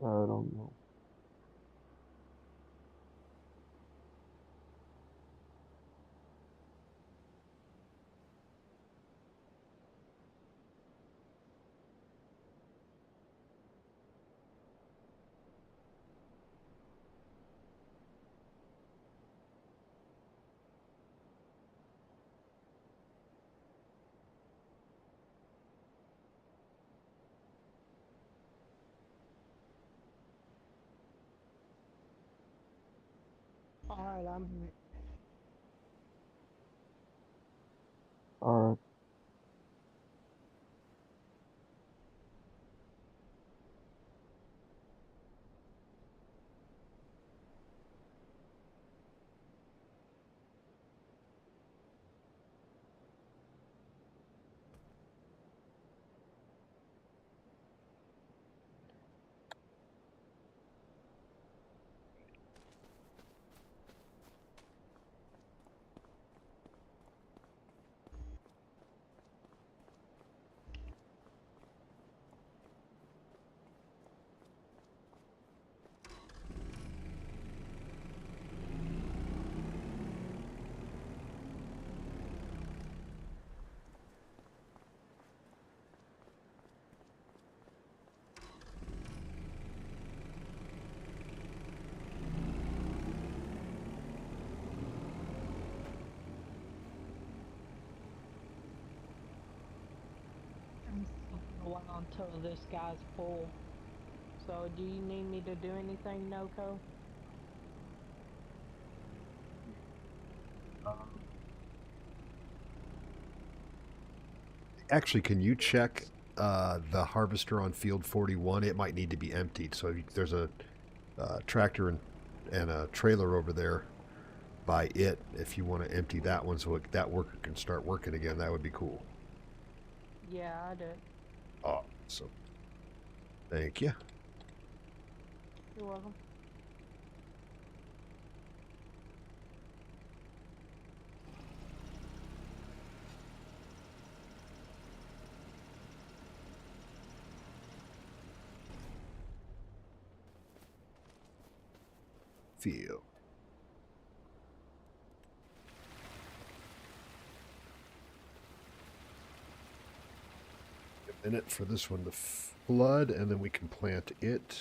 I don't know. Alright, Alright. I'm still gonna wait until this guy's full. So, do you need me to do anything, Noko? Um, Actually, can you check the harvester on field 41? It might need to be emptied. So there's a tractor and a trailer over there by it. If you want to empty that one so that worker can start working again, that would be cool. Yeah, I did. Awesome. Thank you. You're welcome. Field. A minute for this one to flood, and then we can plant it.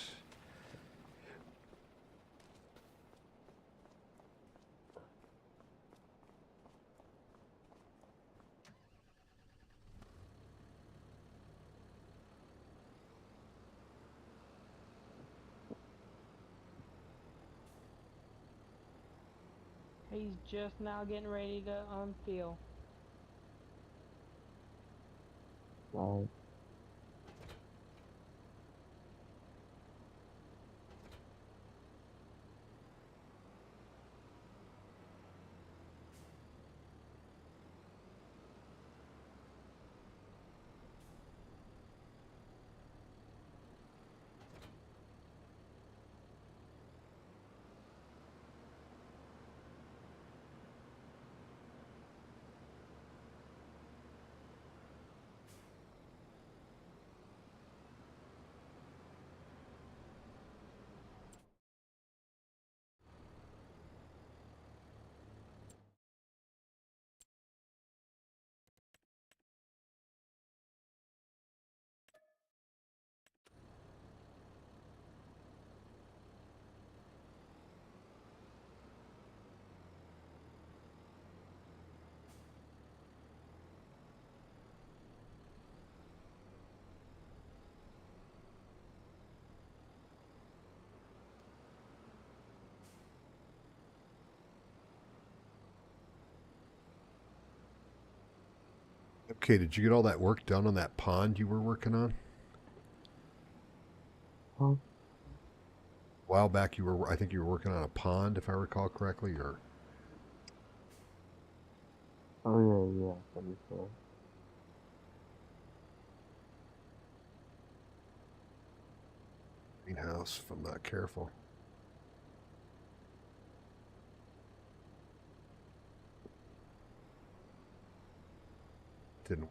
He's just now getting ready to unfill. alright. Okay, did you get all that work done on that pond you were working on? Huh? A while back, I think you were working on a pond, if I recall correctly, or Oh yeah, yeah, that is right. greenhouse, if I'm not careful. Didn't.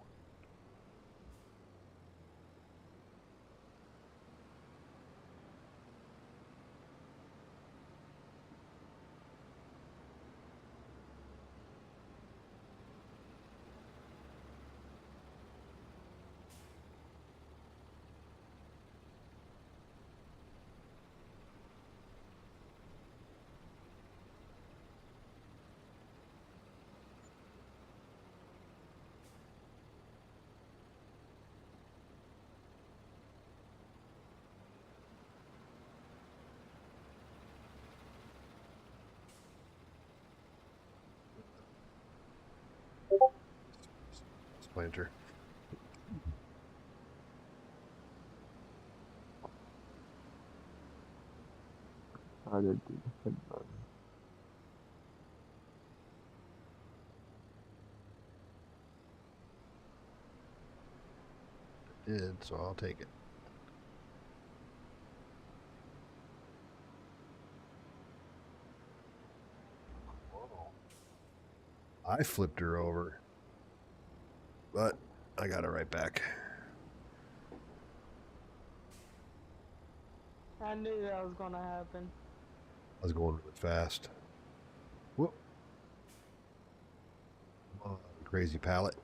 planter. I did do it. Did, so I'll take it. Whoa. I flipped her over, but I got her right back. I knew that was gonna happen. I was going really fast. Whoop. Come on, crazy pallet.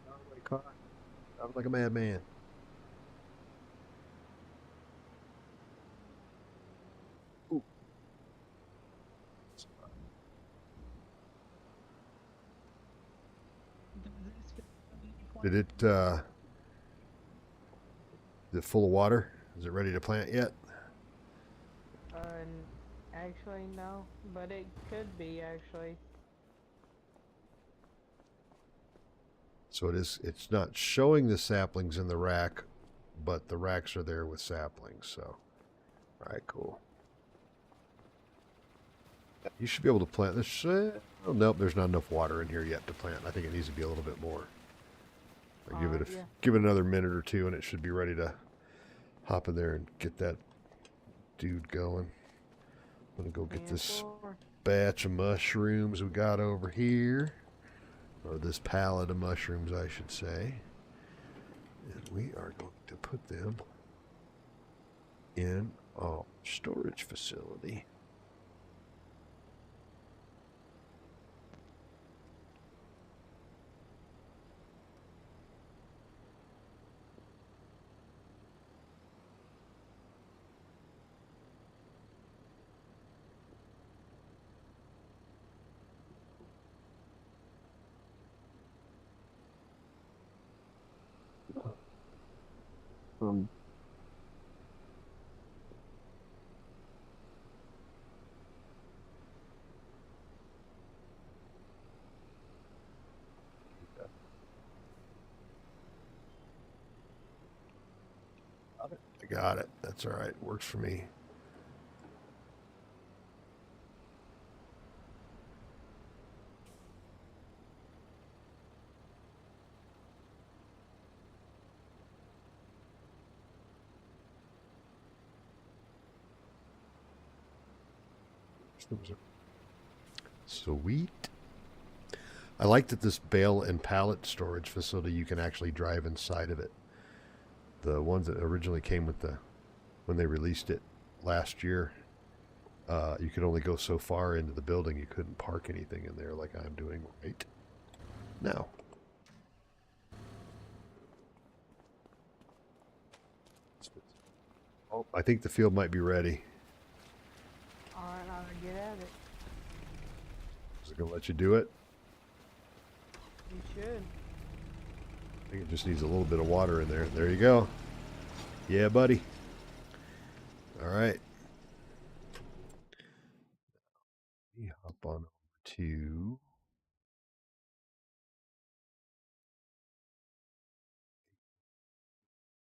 Out of my car. I'm like a madman. Ooh. Did it, is it full of water? Is it ready to plant yet? Actually no, but it could be actually. So it's not showing the saplings in the rack, but the racks are there with saplings, so. All right, cool. You should be able to plant this. Oh, nope, there's not enough water in here yet to plant. I think it needs to be a little bit more. Yeah. Give it another minute or two, and it should be ready to hop in there and get that dude going. I'm gonna go get this batch of mushrooms we got over here, or this pallet of mushrooms, I should say. And we are going to put them in our storage facility. Um, I got it. That's all right. Works for me. Sweet. I like that this bale and pallet storage facility, you can actually drive inside of it. The ones that originally came with when they released it last year, you could only go so far into the building. You couldn't park anything in there like I'm doing right now. Oh, I think the field might be ready. Alright, I'll get at it. Is it going to let you do it? You should. I think it just needs a little bit of water in there. There you go. Yeah, buddy. All right. Let me hop on over to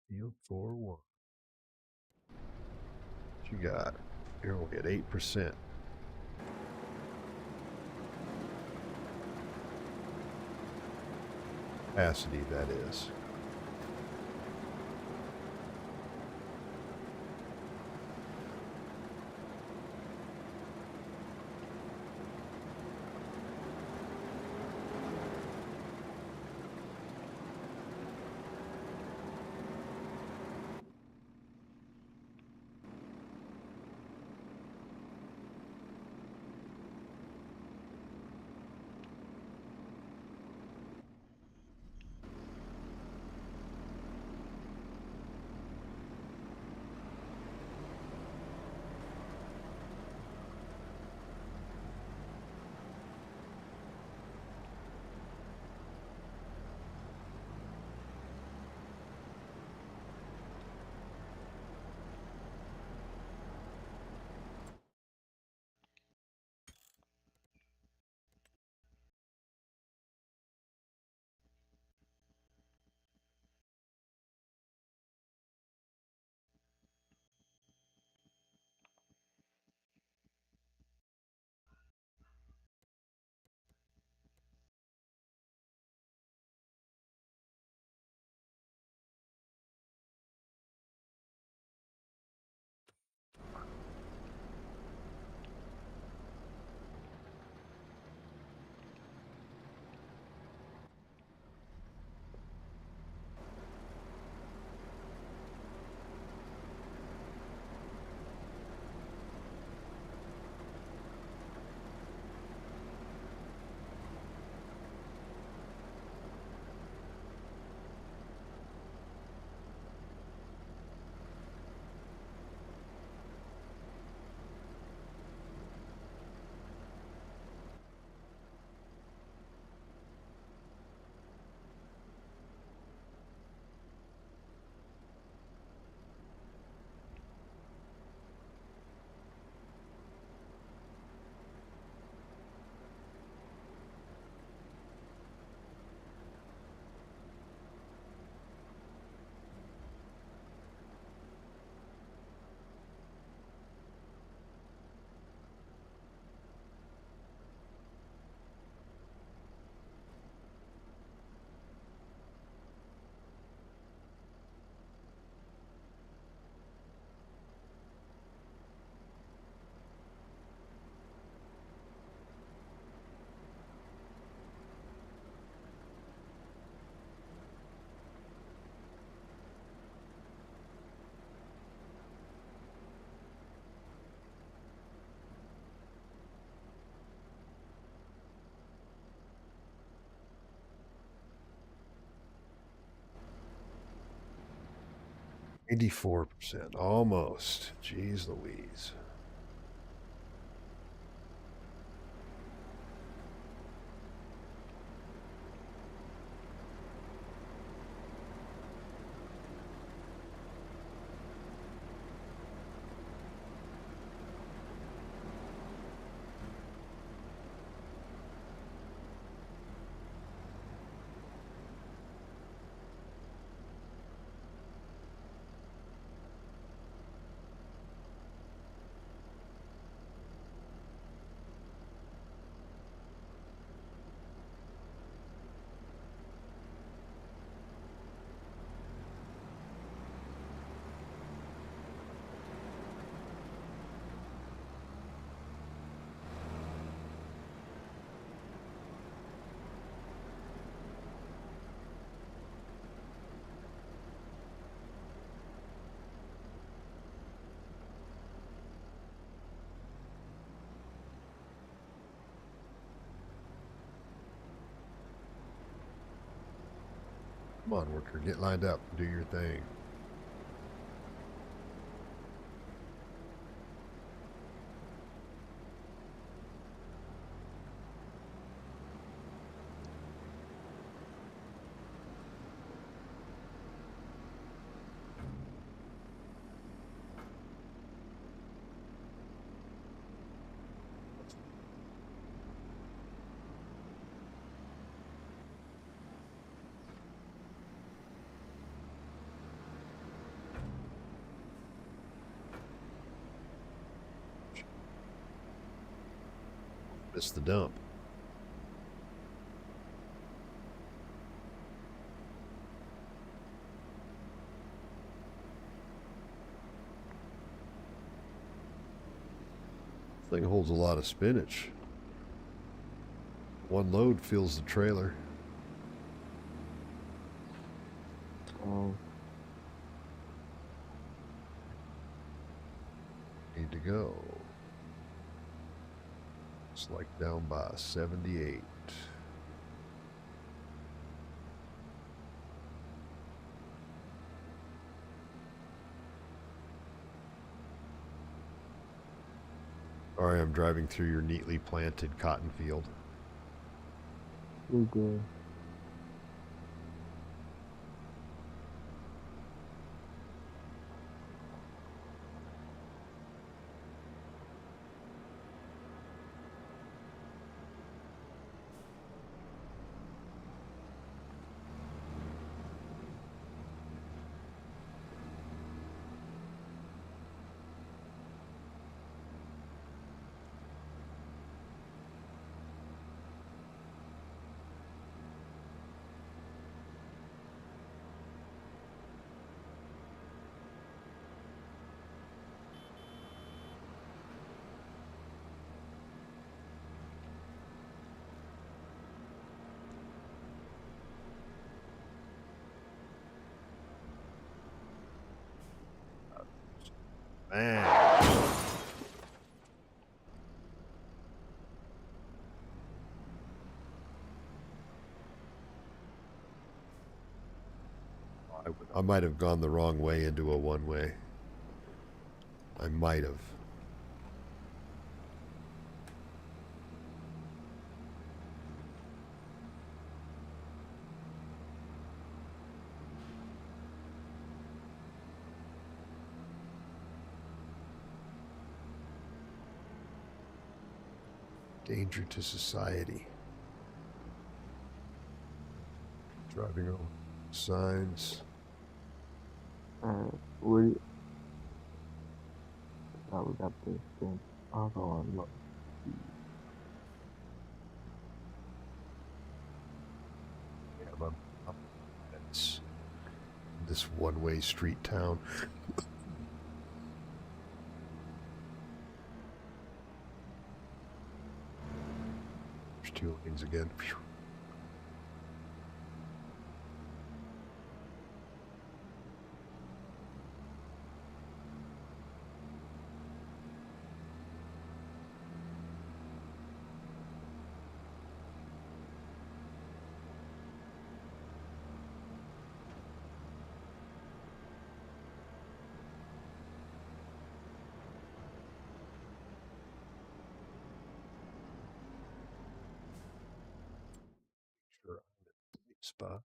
field 4-1. What you got? You're only at 8%. Capacity, that is. 94%. Almost. Jeez Louise. Come on, worker, get lined up. Do your thing. Missed the dump. This thing holds a lot of spinach. One load fills the trailer. Oh, Need to go. It's like down by 78. Sorry, I'm driving through your neatly planted cotton field. you're good. Man. I might have gone the wrong way into a one-way. I might have. Danger to society. Driving over signs. Where do you... Oh, we got this thing. Hold on, look. Yeah, I'm it's this one-way street town. There's two lanes again. Phew. Papa.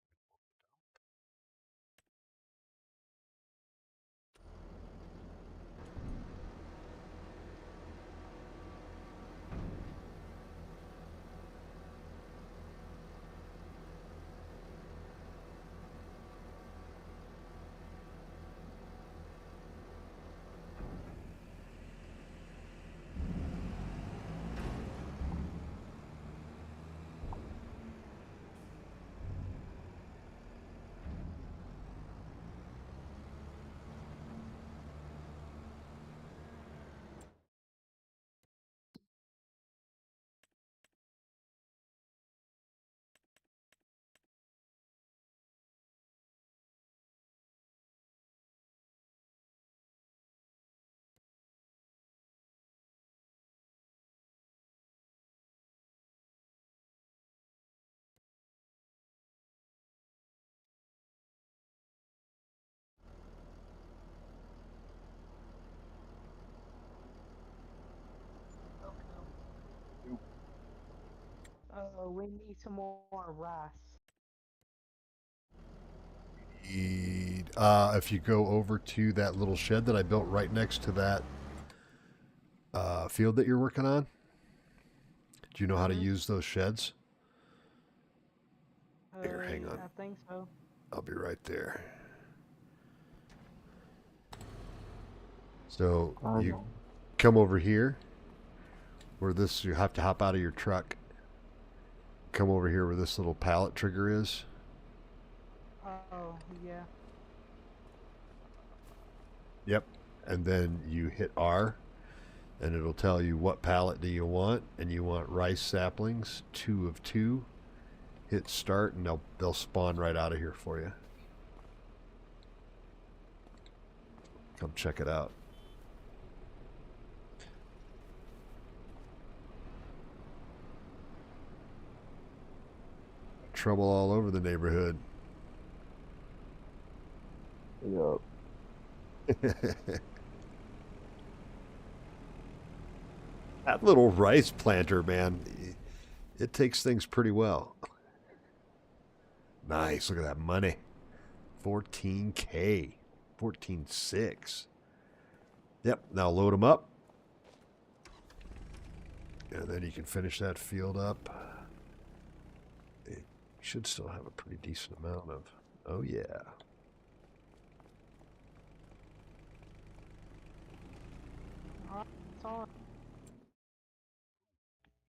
We need some more rice. If you go over to that little shed that I built right next to that field that you're working on, do you know how to Mhm. use those sheds? Here, hang on. I think so. I'll be right there. So I you know. come over here where this, you have to hop out of your truck. Come over here where this little pallet trigger is. Oh, yeah. Yep. And then you hit R and it'll tell you what pallet do you want, and you want rice saplings, 2 of 2. Hit start and they'll spawn right out of here for you. Come check it out. Trouble all over the neighborhood. Yup. That little rice planter, man, it takes things pretty well. Nice. Look at that money. 14K. 14.6. Yep. Now load them up. And then you can finish that field up. It should still have a pretty decent amount of. Oh, yeah. Alright, it's on.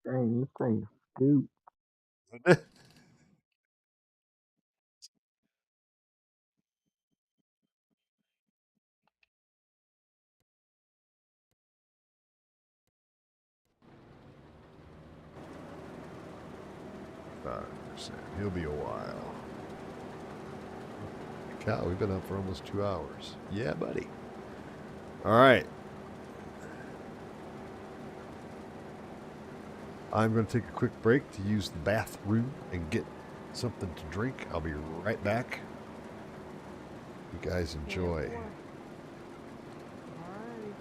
Dang, this thing scoop. He'll be a while. Cow, we've been up for almost 2 hours. Yeah, buddy. All right. I'm going to take a quick break to use the bathroom and get something to drink. I'll be right back. You guys enjoy. Yeah, alrighty.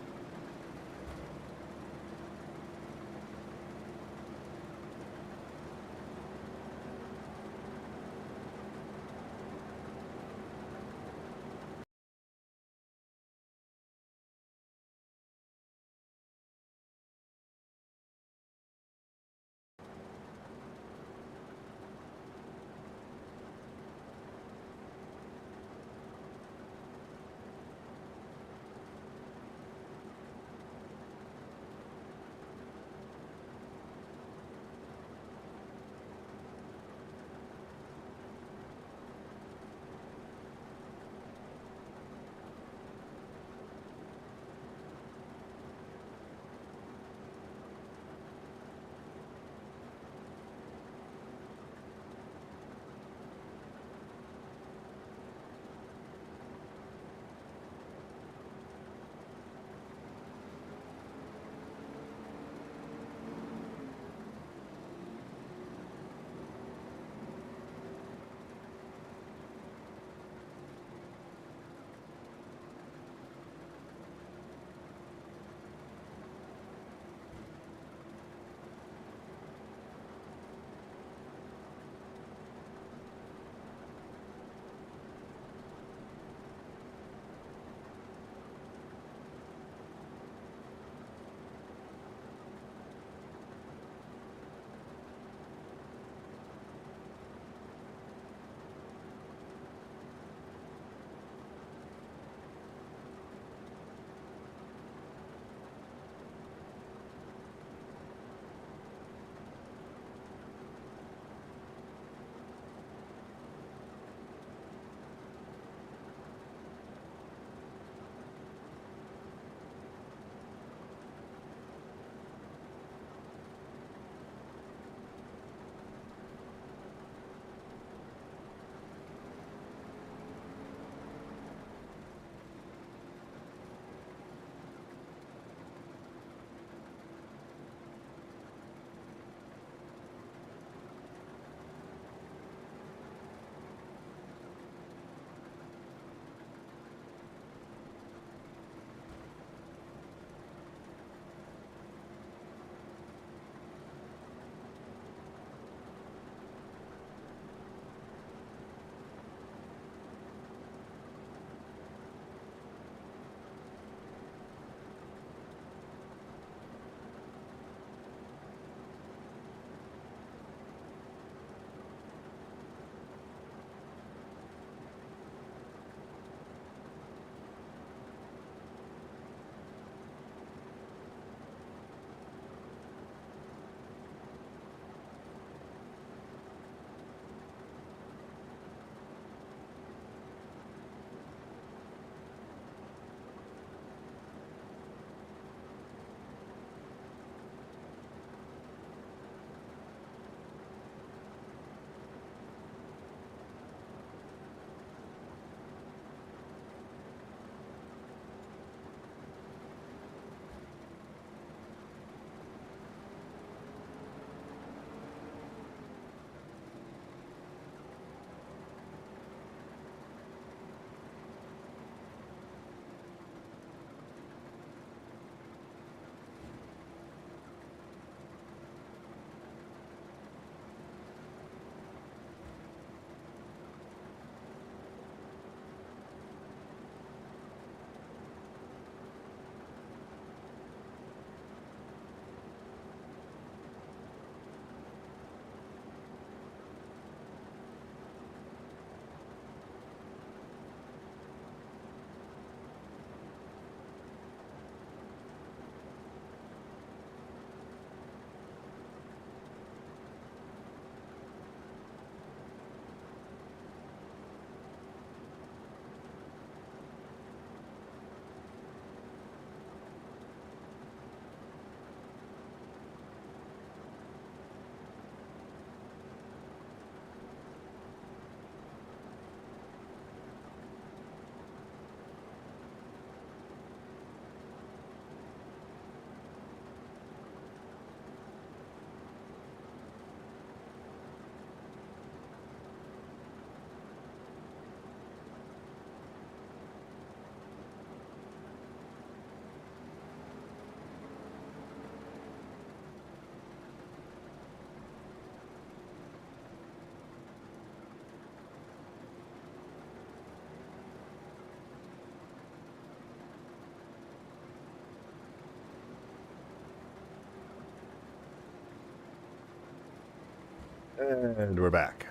And we're back.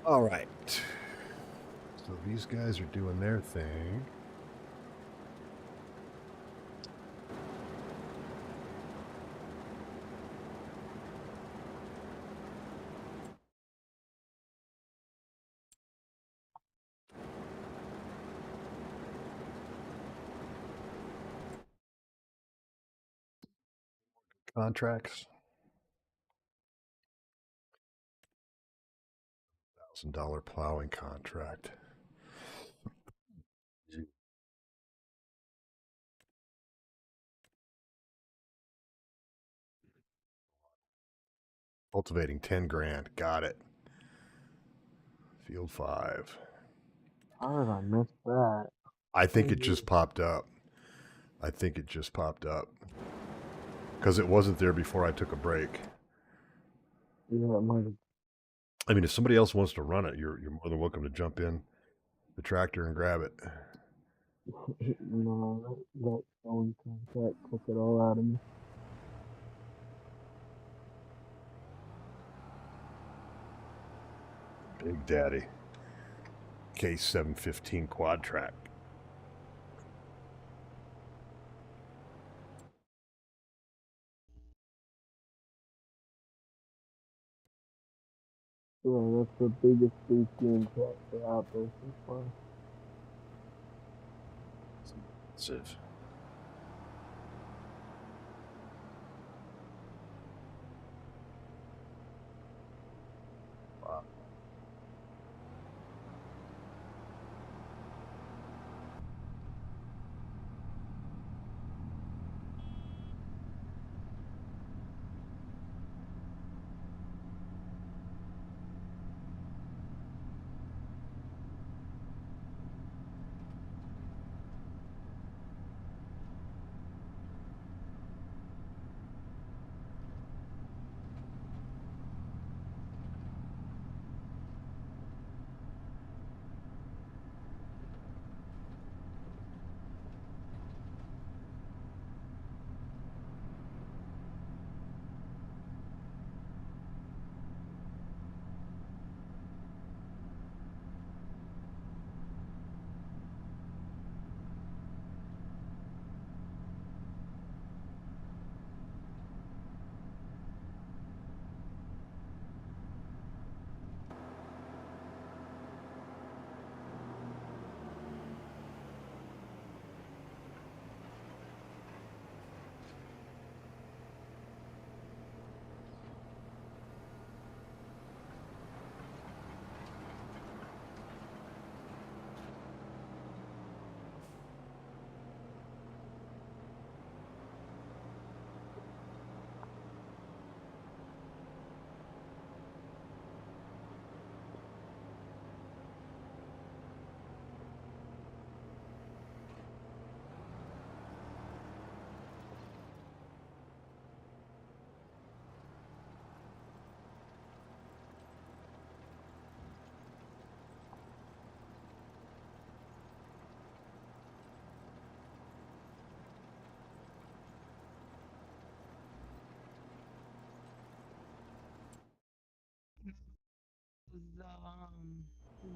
All right. So these guys are doing their thing. Contracts. $1,000 plowing contract. Cultivating 10 grand. Got it. Field 5. How did I miss that? I think it just popped up. Because it wasn't there before I took a break. Yeah, it might have. I mean, if somebody else wants to run it, you're more than welcome to jump in the tractor and grab it. No, that phone contact took it all out of me. Big Daddy. K715 quad track. Yeah, that's the biggest big game tractor out there so far. Massive. Wow.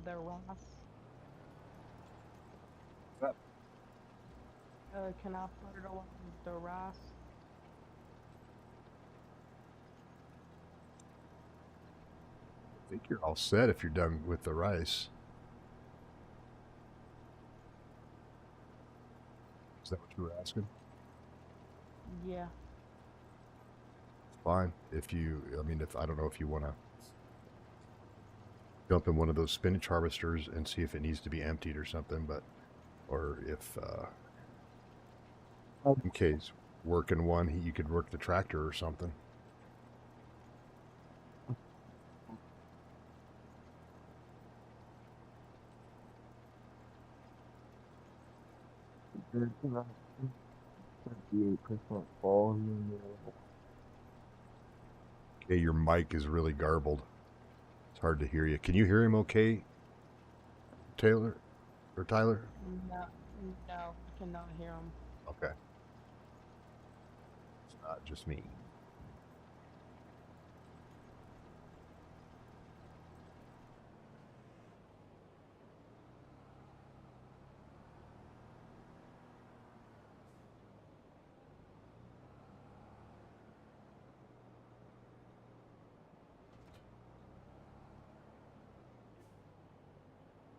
The Ross. Yep. Can I fertilize the rice? I think you're all set if you're done with the rice. Is that what you were asking? Yeah. Fine. If I don't know if you want to jump in one of those spinach harvesters and see if it needs to be emptied or something, or if MK's working one, you could work the tractor or something. There's about 58% fall in the Okay, your mic is really garbled. It's hard to hear you. Can you hear him okay, Taylor or Tyler? No, no, I cannot hear him. Okay. It's not just me.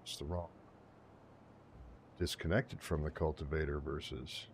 It's the wrong. Disconnected from the cultivator versus.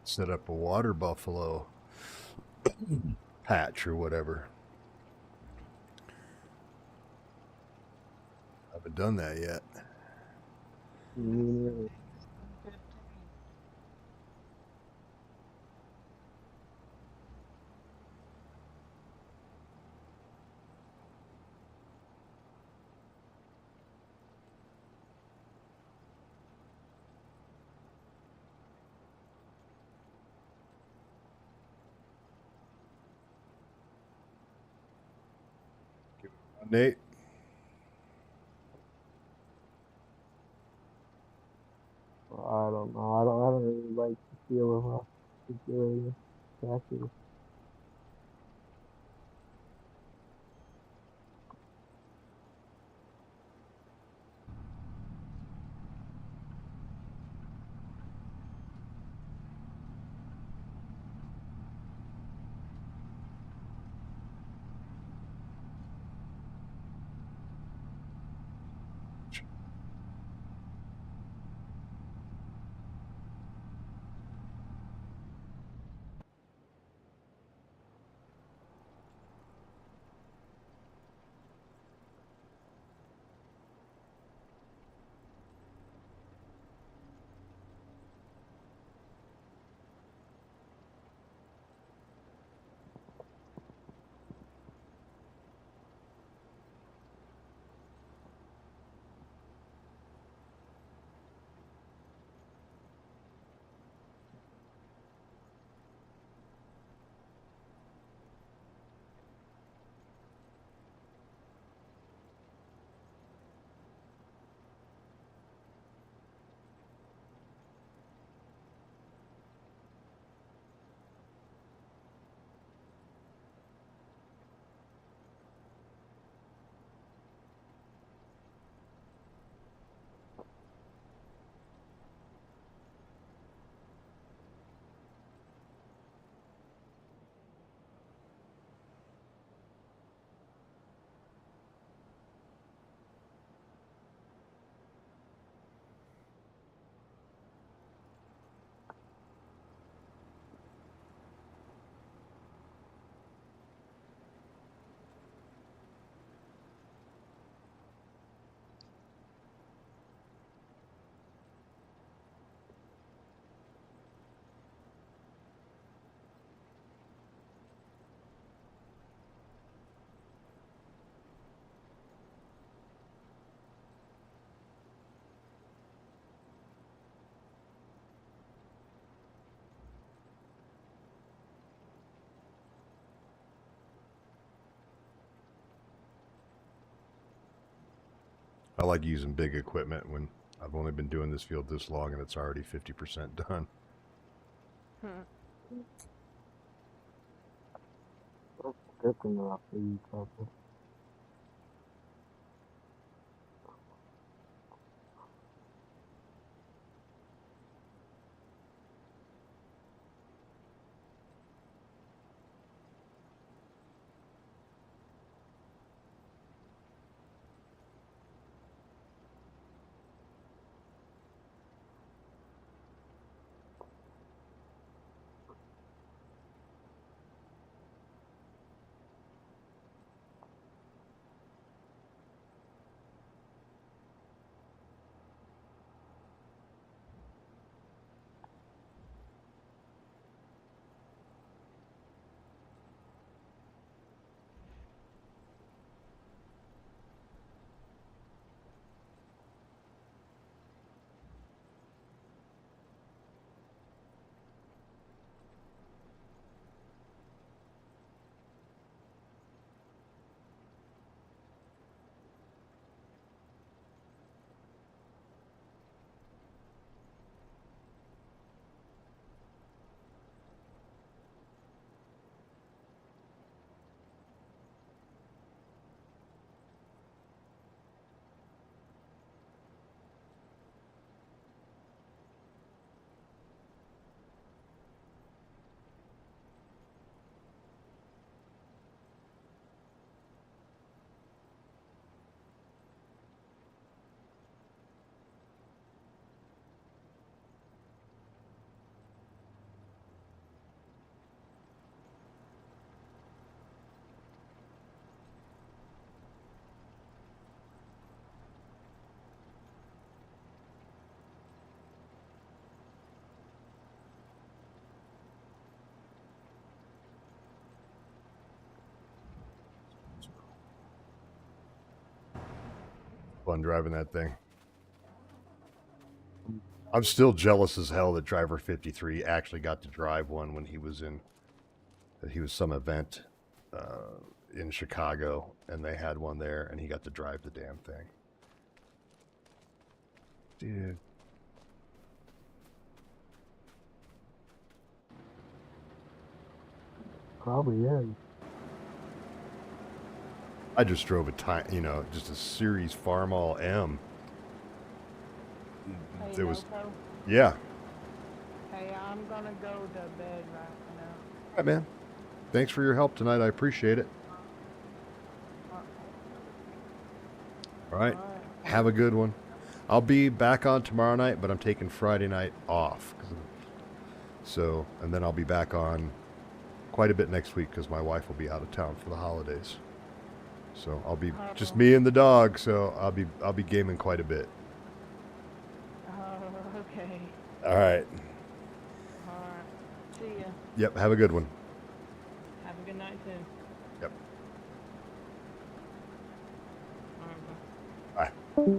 Set up a water buffalo patch or whatever. I haven't done that yet. Me neither. 15. Nate? I don't know. I don't really like the feel of a articulating statue. I like using big equipment when I've only been doing this field this long and it's already 50% done. That's good enough for you, Pepper. Fun driving that thing. I'm still jealous as hell that Driver 53 actually got to drive one when he was some event in Chicago, and they had one there, and he got to drive the damn thing. Dude. Probably is. I just drove just a Series Farmall M. Hey, There was, Loco. yeah. Hey, I'm gonna go to bed right now. All right, man. Thanks for your help tonight. I appreciate it. All right. Alright. Have a good one. I'll be back on tomorrow night, but I'm taking Friday night off. So, and then I'll be back on quite a bit next week because my wife will be out of town for the holidays. So I'll be just me and the dog. So I'll be gaming quite a bit. Okay. All right. Alright. See ya. Yep. Have a good one. Have a good night too. Yep. Alright, bye. Bye.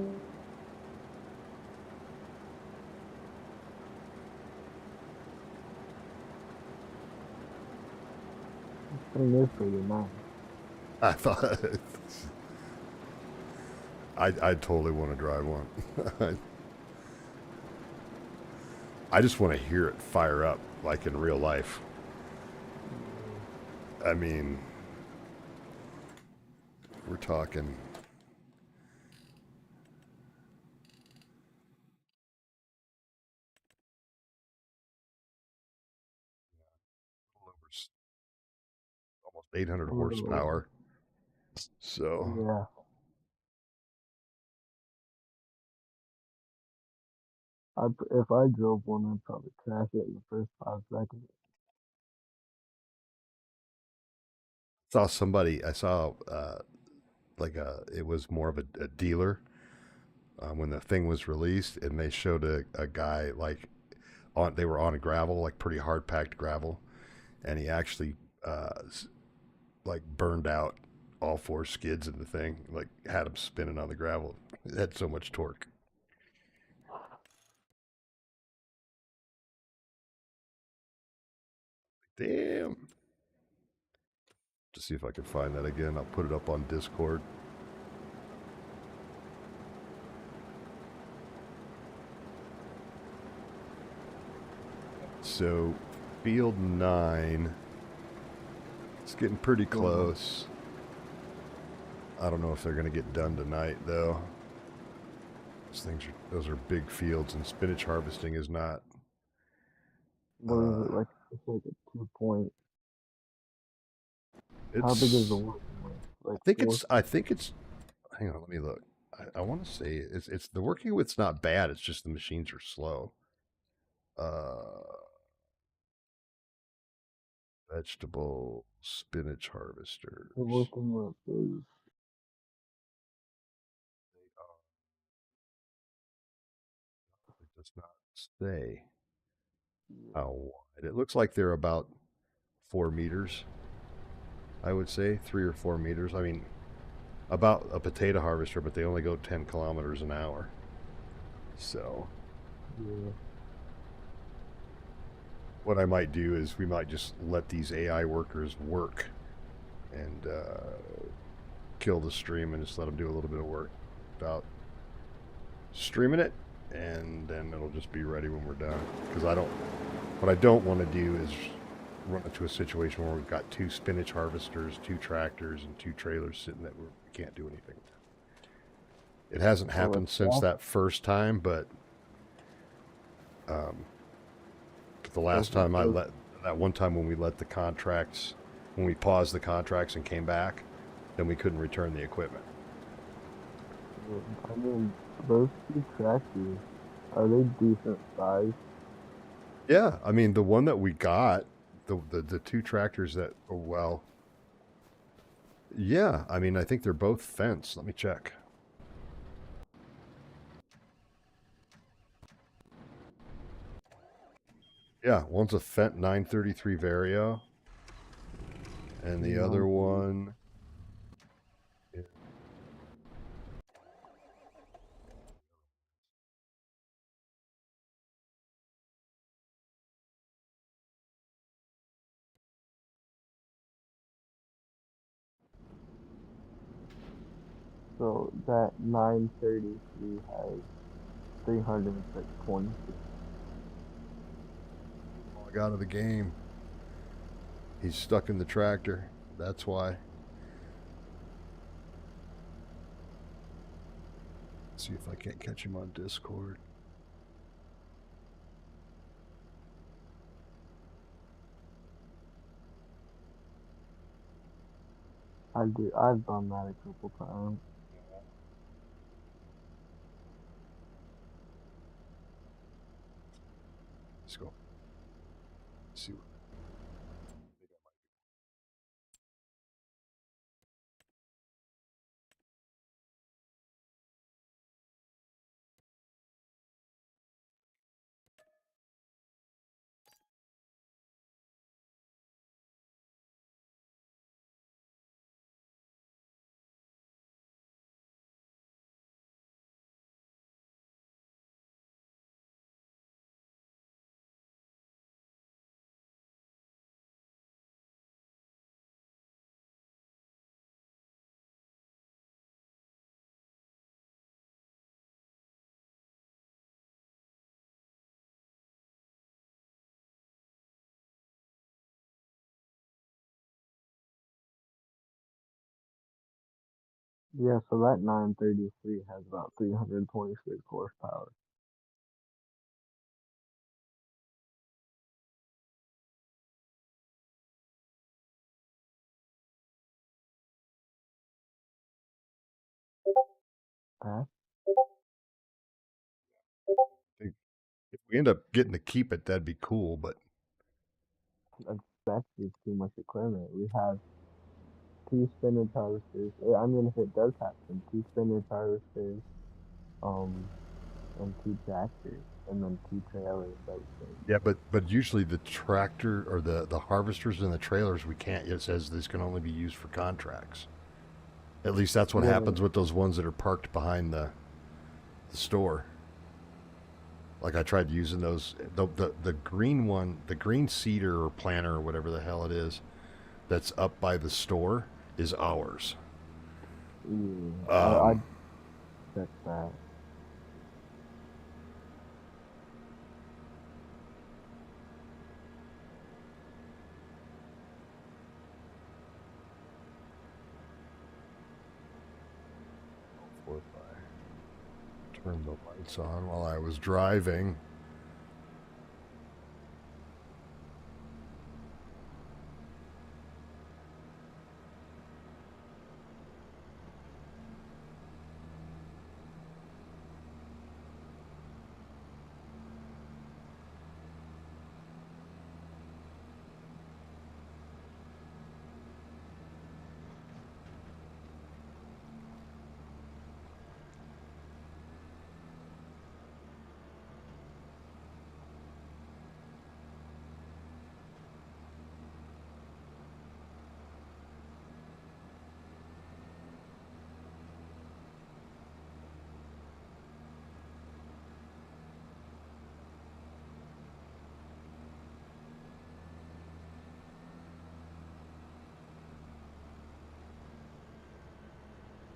This thing is pretty nice. I thought I totally want to drive one. I just want to hear it fire up like in real life. I mean, we're talking. Almost 800 horsepower. So Yeah. If I drove one, I'd probably crash it in the first 5 seconds. I saw it was more of a dealer when the thing was released, and they showed a guy they were on a gravel, like pretty hard packed gravel, and he actually burned out all 4 skids in the thing, like had him spinning on the gravel. It had so much torque. Damn. To see if I can find that again. I'll put it up on Discord. So, field 9. It's getting pretty close. I don't know if they're going to get done tonight, though. Those are big fields, and spinach harvesting is not. What is it like? It's like a 2 point. How big is the working width? Like I think it's. Hang on, let me look. I want to say it's the working width's not bad. It's just the machines are slow. Vegetable spinach harvesters. the working width is. It does not say how wide. It looks like they're about 4 meters. I would say 3 or 4 meters. I mean, about a potato harvester, but they only go 10 kilometers an hour. So, Yeah. what I might do is we might just let these AI workers work and kill the stream and just let them do a little bit of work without streaming it, and then it'll just be ready when we're done. Because what I don't want to do is run into a situation where we've got 2 spinach harvesters, 2 tractors, and 2 trailers sitting that we can't do anything with. It hasn't happened since that first time, but the last time that one time when we let the contracts, when we paused the contracts and came back, then we couldn't return the equipment. I mean, those 2 tractors, are they decent size? Yeah, I mean the one that we got, the 2 tractors that, yeah, I mean I think they're both fenced. Let me check. Yeah, one's a Fent 933 Vario, and the other one. So that 933 has 326. Log out of the game. He's stuck in the tractor. That's why. Let's see if I can't catch him on Discord. I've done that a couple times. Let's go. Let's see what. Yeah, so that 933 has about 326 horsepower. Huh? If we end up getting to keep it, that'd be cool. But That's just too much equipment. We have two spinach harvesters. I mean, if it does happen, two spinach harvesters, um, and two tractors, and then two trailers that we can. yeah, but usually the tractor or the harvesters and the trailers we can't. It says this can only be used for contracts. At least that's what Yeah, happens with those ones that are parked behind the store. Like I tried using those. The green one, the green cedar or planter or whatever the hell it is, that's up by the store is ours. yeah, Um, I'd check that. Fourth, I turned the lights on while I was driving.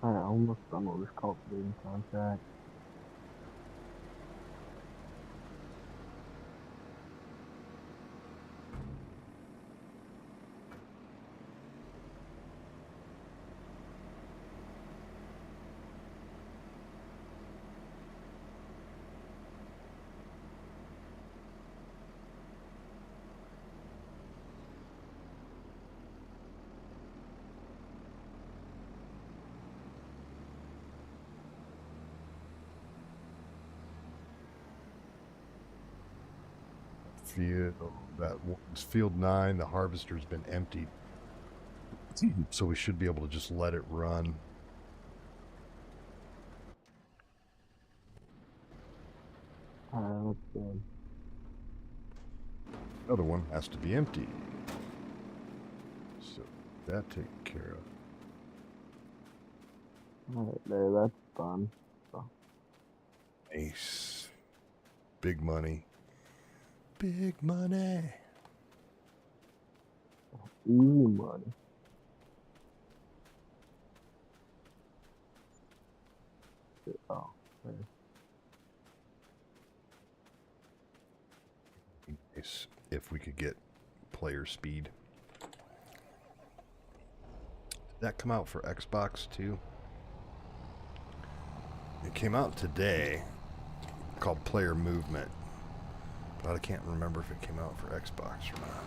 Alright, almost done with this cultivating contract. Field that one's field 9. The harvester's been emptied, so we should be able to just let it run. Alright, that's good. Another one has to be empty. So that taken care of. Alright, there, that's done. So, Nice. Big money. Big money. easy money. it. Oh, okay. Nice if we could get player speed. Did that come out for Xbox too? It came out today, called Player Movement, but I can't remember if it came out for Xbox or not.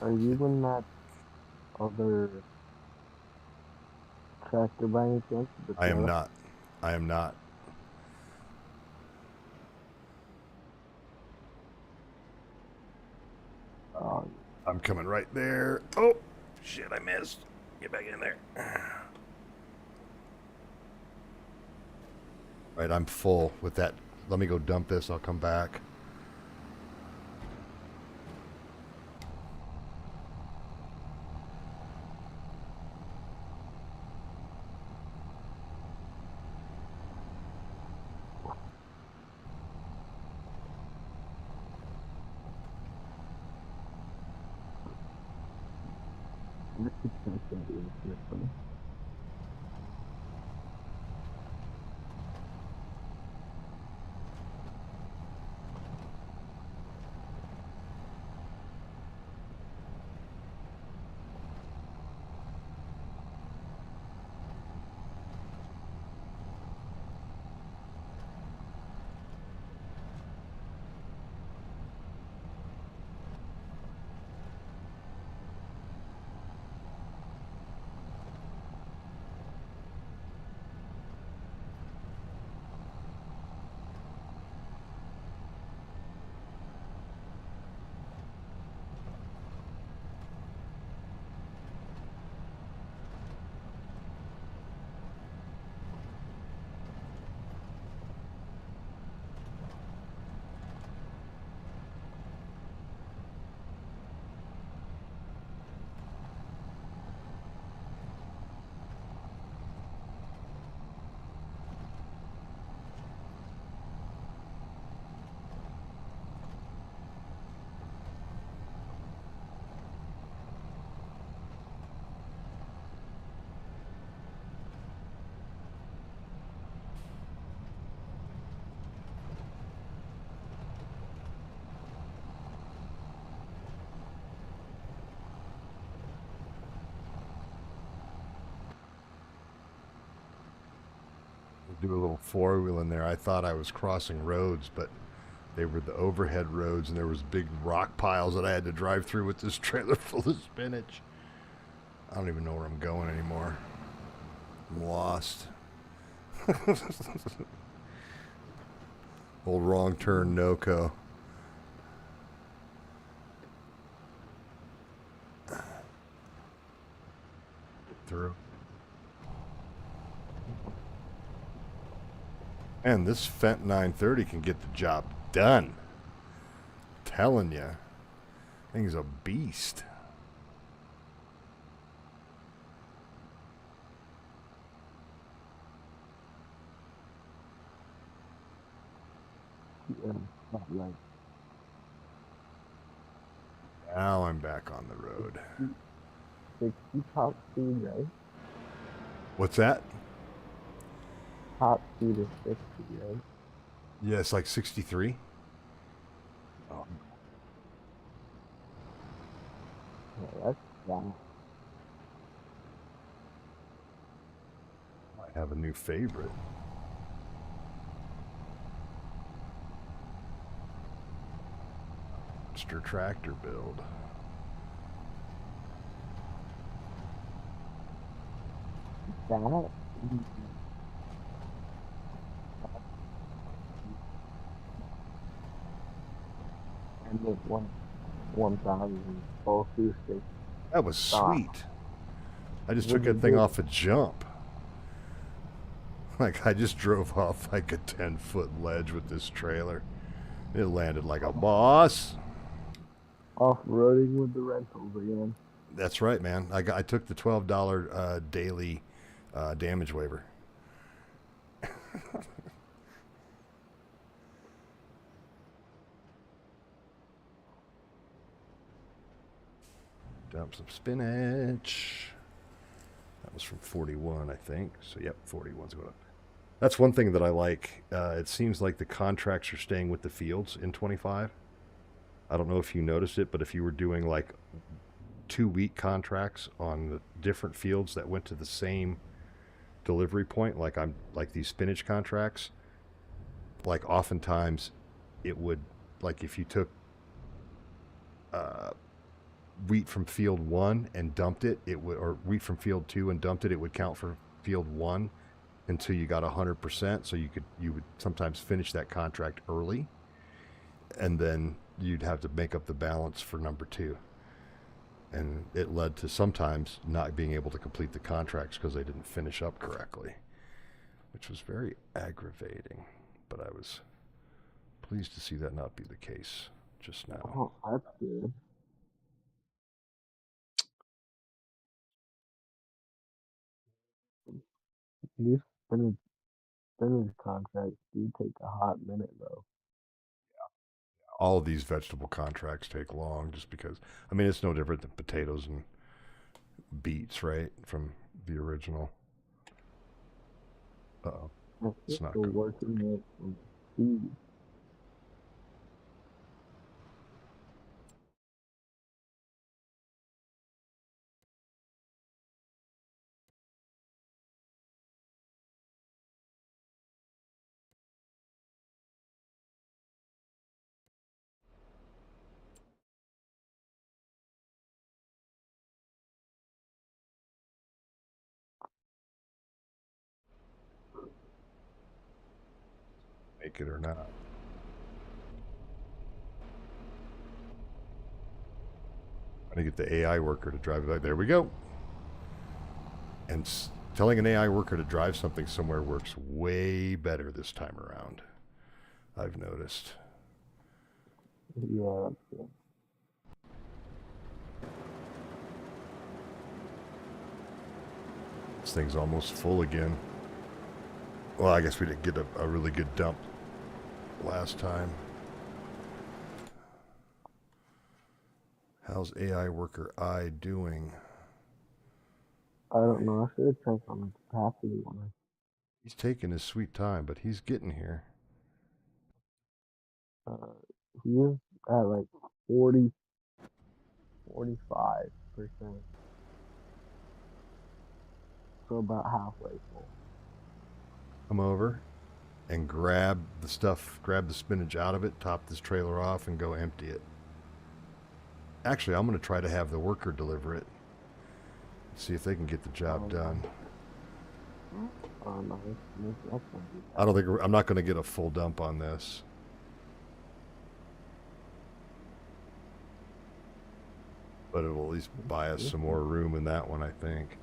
Are you in that other tractor by any chance? The I am trailer? not. I am not. Oh, I'm coming right there. Oh, shit, I missed. Get back in there. Right, I'm full with that. Let me go dump this. I'll come back. this is gonna be interesting. Do a little four-wheel in there. I thought I was crossing roads, but they were the overhead roads, and there was big rock piles that I had to drive through with this trailer full of spinach. I don't even know where I'm going anymore. I'm lost. Old wrong turn, no-co. Through. And this Fent 930 can get the job done. Telling you, thing's a beast. Yeah, not right. Now I'm back on the road. 60 top speed, right? What's that? Top speed is 60, right? Yeah, it's like 63. Oh, Yeah, that's fast. I have a new favorite. Monster tractor build. That and the 1000 full acoustic That was stock. sweet. I just took Would you that thing do off a jump. Like, I just drove off like a 10-foot ledge with this trailer. It landed like a boss. off-roading with the rentals again? That's right, man. I took the $12 daily damage waiver. Dump some spinach. That was from 41, I think. So, yep, 41's going up. That's one thing that I like. It seems like the contracts are staying with the fields in 25. I don't know if you noticed it, but if you were doing like 2-week contracts on the different fields that went to the same delivery point, like these spinach contracts, like oftentimes it would, like if you took uh, wheat from field 1 and dumped it, it would, or wheat from field 2 and dumped it, it would count for field 1 until you got 100%. So you would sometimes finish that contract early, and then you'd have to make up the balance for number 2. And it led to sometimes not being able to complete the contracts because they didn't finish up correctly, which was very aggravating. But I was pleased to see that not be the case just now. Oh, that's good. These spinach contracts do take a hot minute, though. All of these vegetable contracts take long just because, I mean, it's no different than potatoes and beets, right? From the original. Uh-oh. I'm It's not still good. working it from seed. Make it or not. Trying to get the AI worker to drive it. There we go. And telling an AI worker to drive something somewhere works way better this time around, I've noticed. Yeah, that's good. This thing's almost full again. Well, I guess we didn't get a really good dump last time. How's AI worker I doing? I don't know. I should have checked on the capacity one. He's taking his sweet time, but he's getting here. Uh, he is at like 40, 45%. So about halfway full. Come over and grab the stuff, grab the spinach out of it, top this trailer off, and go empty it. Actually, I'm going to try to have the worker deliver it. See if they can get the job done. No, that's gonna be I don't think I'm not going to get a full dump on this. But it will at least buy us some more room in that one, I think.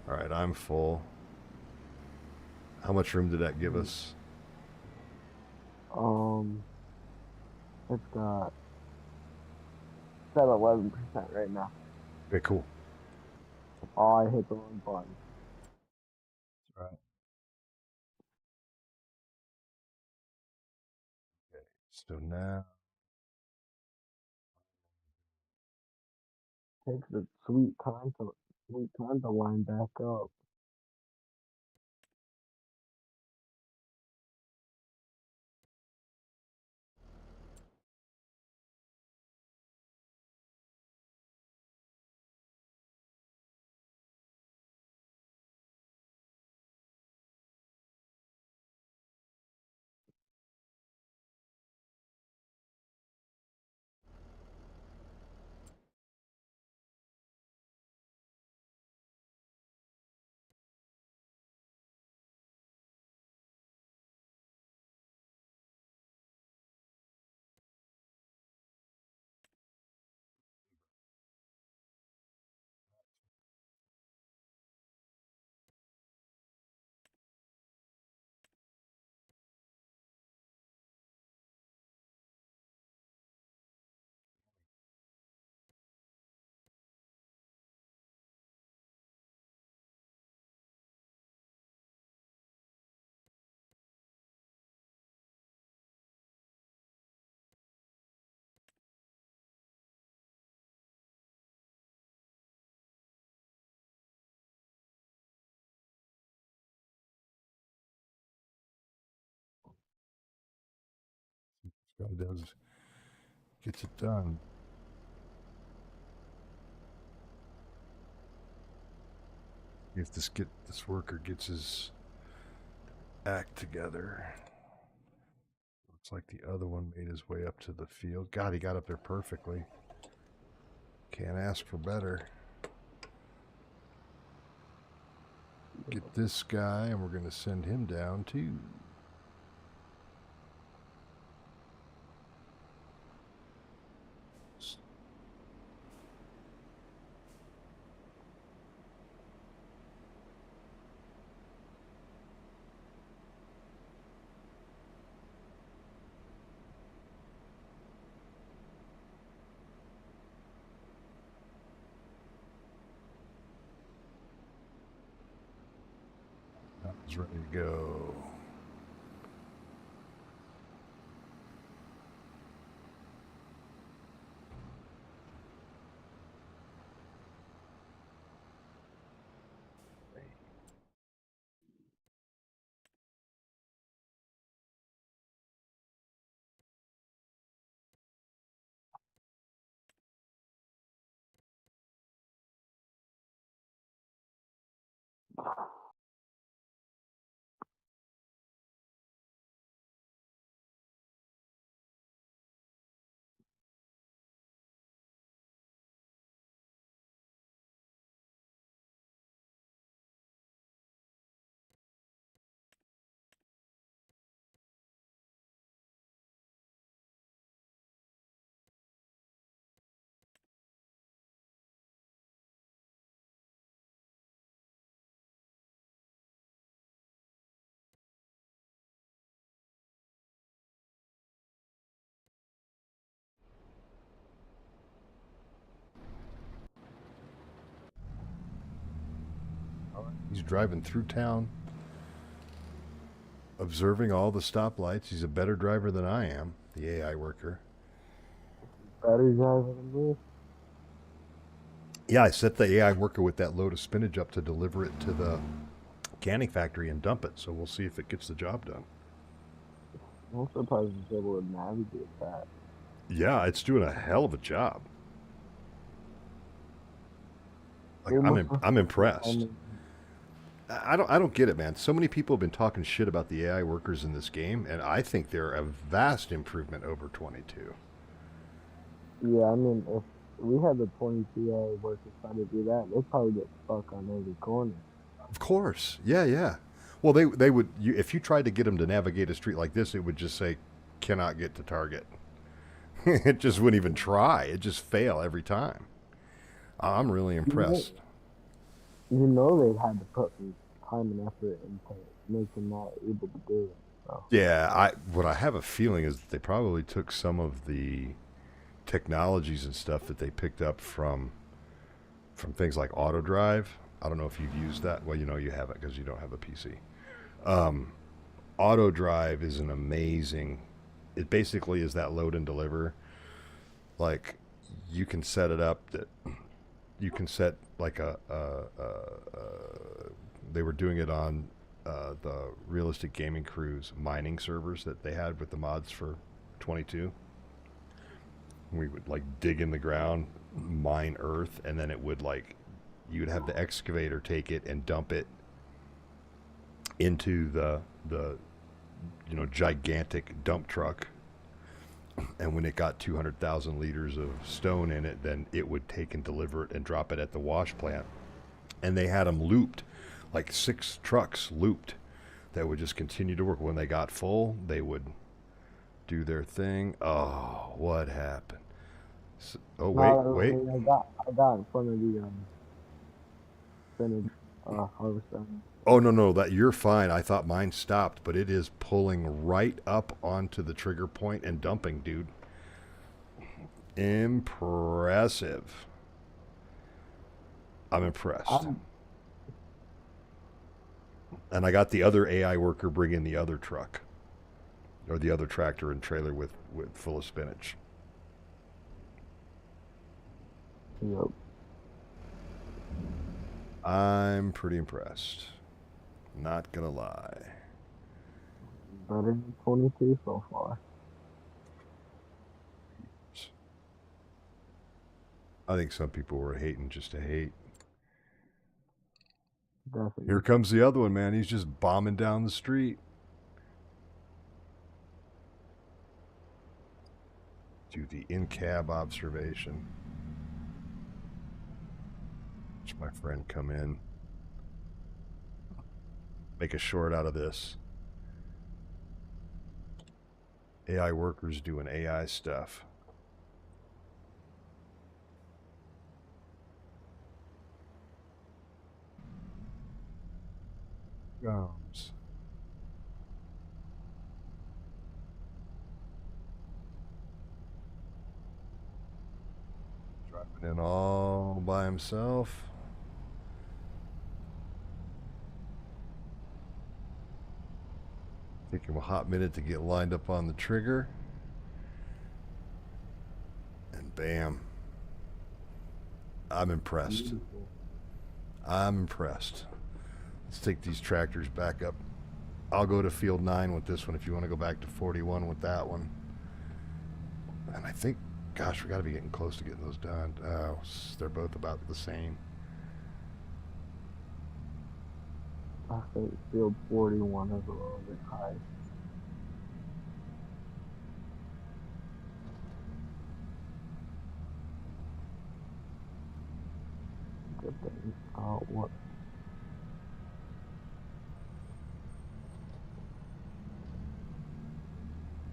All right, I'm full. How much room did that give us? It's got, it's at 11% right now. Okay, cool. Oh, I hit the wrong button. That's right. Okay, so now Takes a sweet time to line back up. Guy does, gets it done. If this worker gets his act together. Looks like the other one made his way up to the field. God, he got up there perfectly. Can't ask for better. Get this guy, and we're going to send him down too. He's ready to go. He's driving through town, observing all the stoplights. He's a better driver than I am, the AI worker. Better driver than me. Yeah, I set the AI worker with that load of spinach up to deliver it to the canning factory and dump it. So we'll see if it gets the job done. I'm surprised it's able to navigate that. Yeah, it's doing a hell of a job. Like, I'm impressed. I don't get it, man. So many people have been talking shit about the AI workers in this game, and I think they're a vast improvement over 22. Yeah, I mean, if we had the 22A workers try to do that, they'd probably get stuck on every corner. Of course, yeah. Well, they would. If you tried to get them to navigate a street like this, it would just say, "Cannot get to target." It just wouldn't even try. It just fail every time. I'm really impressed. You know they had to put some time and effort into making that able to do it. So. Yeah, what I have a feeling is that they probably took some of the technologies and stuff that they picked up from things like auto drive. I don't know if you've used that. Well, you know you haven't because you don't have a PC. Auto drive is an amazing. It basically is that load and deliver. Like, you can set it up that you can set like they were doing it on the Realistic Gaming Crew's mining servers that they had with the mods for 22. We would like dig in the ground, mine earth, and then it would like you'd have the excavator take it and dump it into the gigantic dump truck. And when it got 200,000 liters of stone in it, then it would take and deliver it and drop it at the wash plant. And they had them looped, like 6 trucks looped, that would just continue to work. When they got full, they would do their thing. Oh, what happened? So, oh, wait. I got in front of the spinach harvester. Oh, no, that you're fine. I thought mine stopped, but it is pulling right up onto the trigger point and dumping, dude. Impressive. I'm impressed. And I got the other AI worker bringing the other truck, or the other tractor and trailer with full of spinach. Yep. I'm pretty impressed. Not gonna lie. Better than 22 so far. I think some people were hating just to hate. Definitely. Here comes the other one, man. He's just bombing down the street. Do the in-cab observation. Watch my friend come in. Make a short out of this. AI workers doing AI stuff. Gums. Driving in all by himself. Take him a hot minute to get lined up on the trigger. And bam. I'm impressed. Beautiful. I'm impressed. Let's take these tractors back up. I'll go to field 9 with this one if you want to go back to 41 with that one. And I think, gosh, we got to be getting close to getting those done. Oh, they're both about the same. I think field 41 is a little bit high. Good thing. What?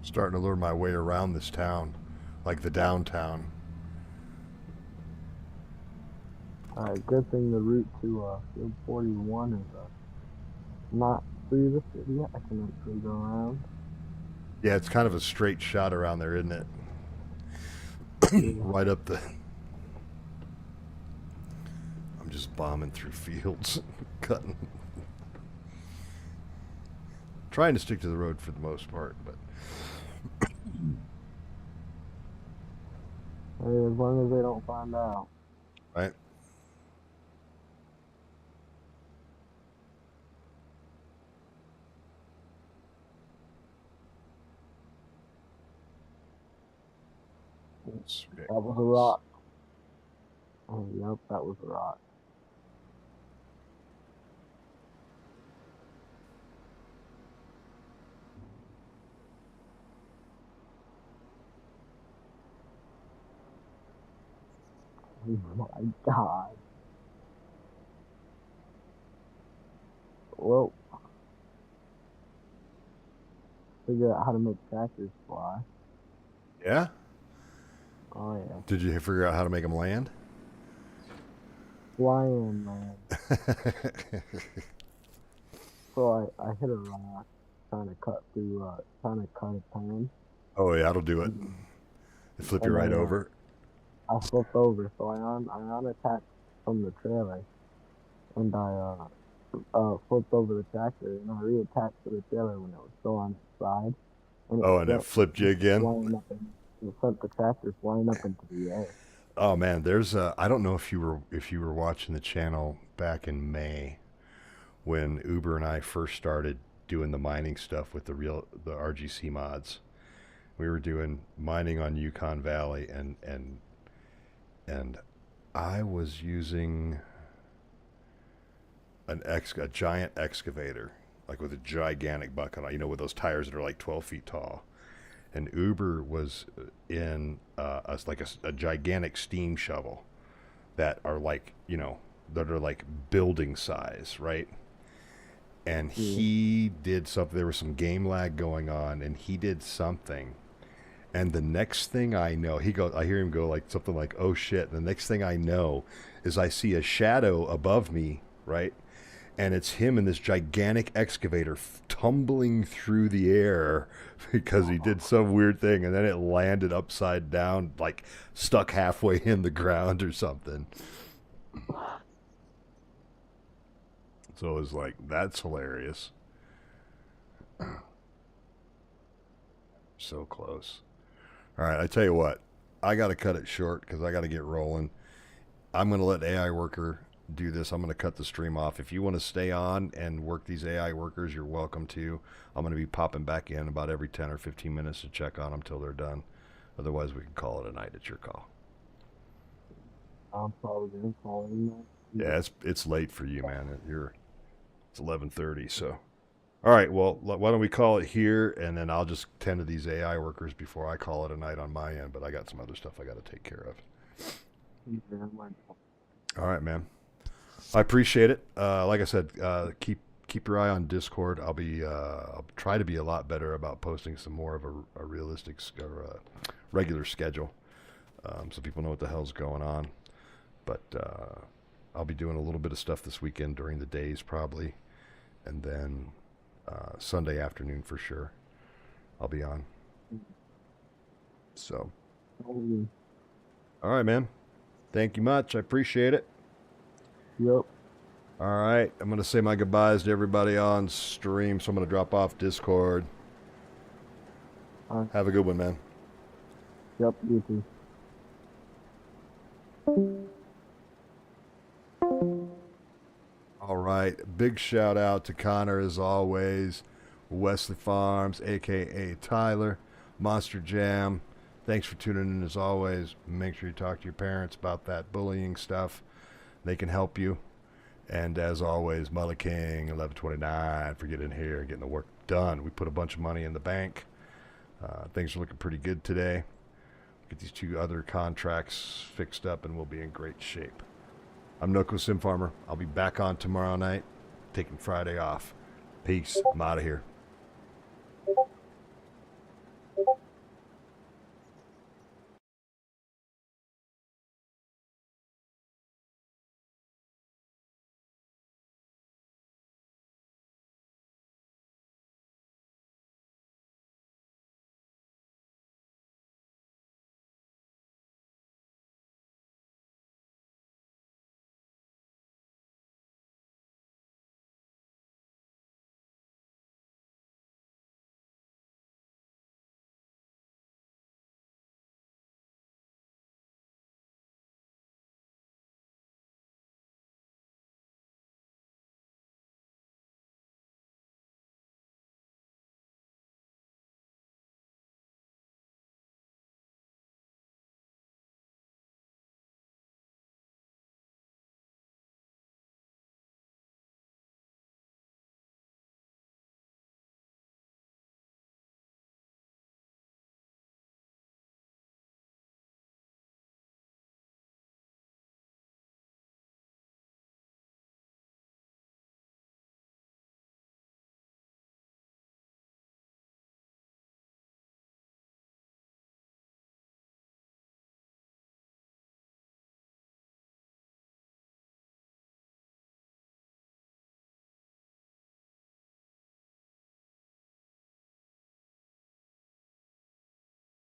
Starting to learn my way around this town, like the downtown. Alright, good thing the route to field 41 is not through the city. I can actually go around. Yeah, it's kind of a straight shot around there, isn't it? Right up the... I'm just bombing through fields, cutting. Trying to stick to the road for the most part, but... Hey, as long as they don't find out. Right? That was a rock. Oh, yep, that was a rock. Oh my god. Whoa. Figure out how to make tractors fly. Yeah? Oh yeah. Did you figure out how to make them land? Fly in, man. So I hit a rock trying to cut through, trying to cut a pan. Oh, yeah, that'll do it. They flip you right over. I flipped over, so I unattached from the trailer, and I flipped over the tractor, and I reattached to the trailer when it was still on its side. And it flipped you again? It sent the tractor flying up into the air. Oh man, there's I don't know if you were watching the channel back in May when Uber and I first started doing the mining stuff with the RGC mods. We were doing mining on Yukon Valley and I was using a giant excavator, like with a gigantic bucket, with those tires that are like 12 feet tall. And Uber was in a gigantic steam shovel that are like, that are like building size, right? And he did something, there was some game lag going on, and he did something. And the next thing I know, I hear him go like something like, oh shit. And the next thing I know is I see a shadow above me, right? And it's him in this gigantic excavator tumbling through the air because he did some weird thing, and then it landed upside down, like stuck halfway in the ground or something. So it was like, that's hilarious. So close. All right, I tell you what, I got to cut it short because I got to get rolling. I'm going to let AI Worker do this. I'm going to cut the stream off. If you want to stay on and work these AI workers, you're welcome to. I'm going to be popping back in about every 10 or 15 minutes to check on them till they're done. Otherwise, we can call it a night. It's your call. I'm probably gonna call him now. Yeah, it's late for you, man. It's 11:30, so. All right, well, why don't we call it here, and then I'll just tend to these AI workers before I call it a night on my end, but I got some other stuff I got to take care of. All right, man. I appreciate it. Like I said, keep your eye on Discord. I'll try to be a lot better about posting some more of a realistic or a regular schedule, so people know what the hell's going on. But I'll be doing a little bit of stuff this weekend during the days probably, and then Sunday afternoon for sure. I'll be on. So, all right, man. Thank you much. I appreciate it. Yep. All right, I'm going to say my goodbyes to everybody on stream, so I'm going to drop off Discord. Have a good one, man. Yep, you too. All right, big shout out to Connor as always, Wesley Farms, aka Tyler, Monster Jam. Thanks for tuning in as always. Make sure you talk to your parents about that bullying stuff. They can help you. And as always, Mullah King, 1129 for getting here and getting the work done. We put a bunch of money in the bank. Things are looking pretty good today. Get these 2 other contracts fixed up and we'll be in great shape. I'm Noko Sim Farmer. I'll be back on tomorrow night, taking Friday off. Peace. I'm out of here.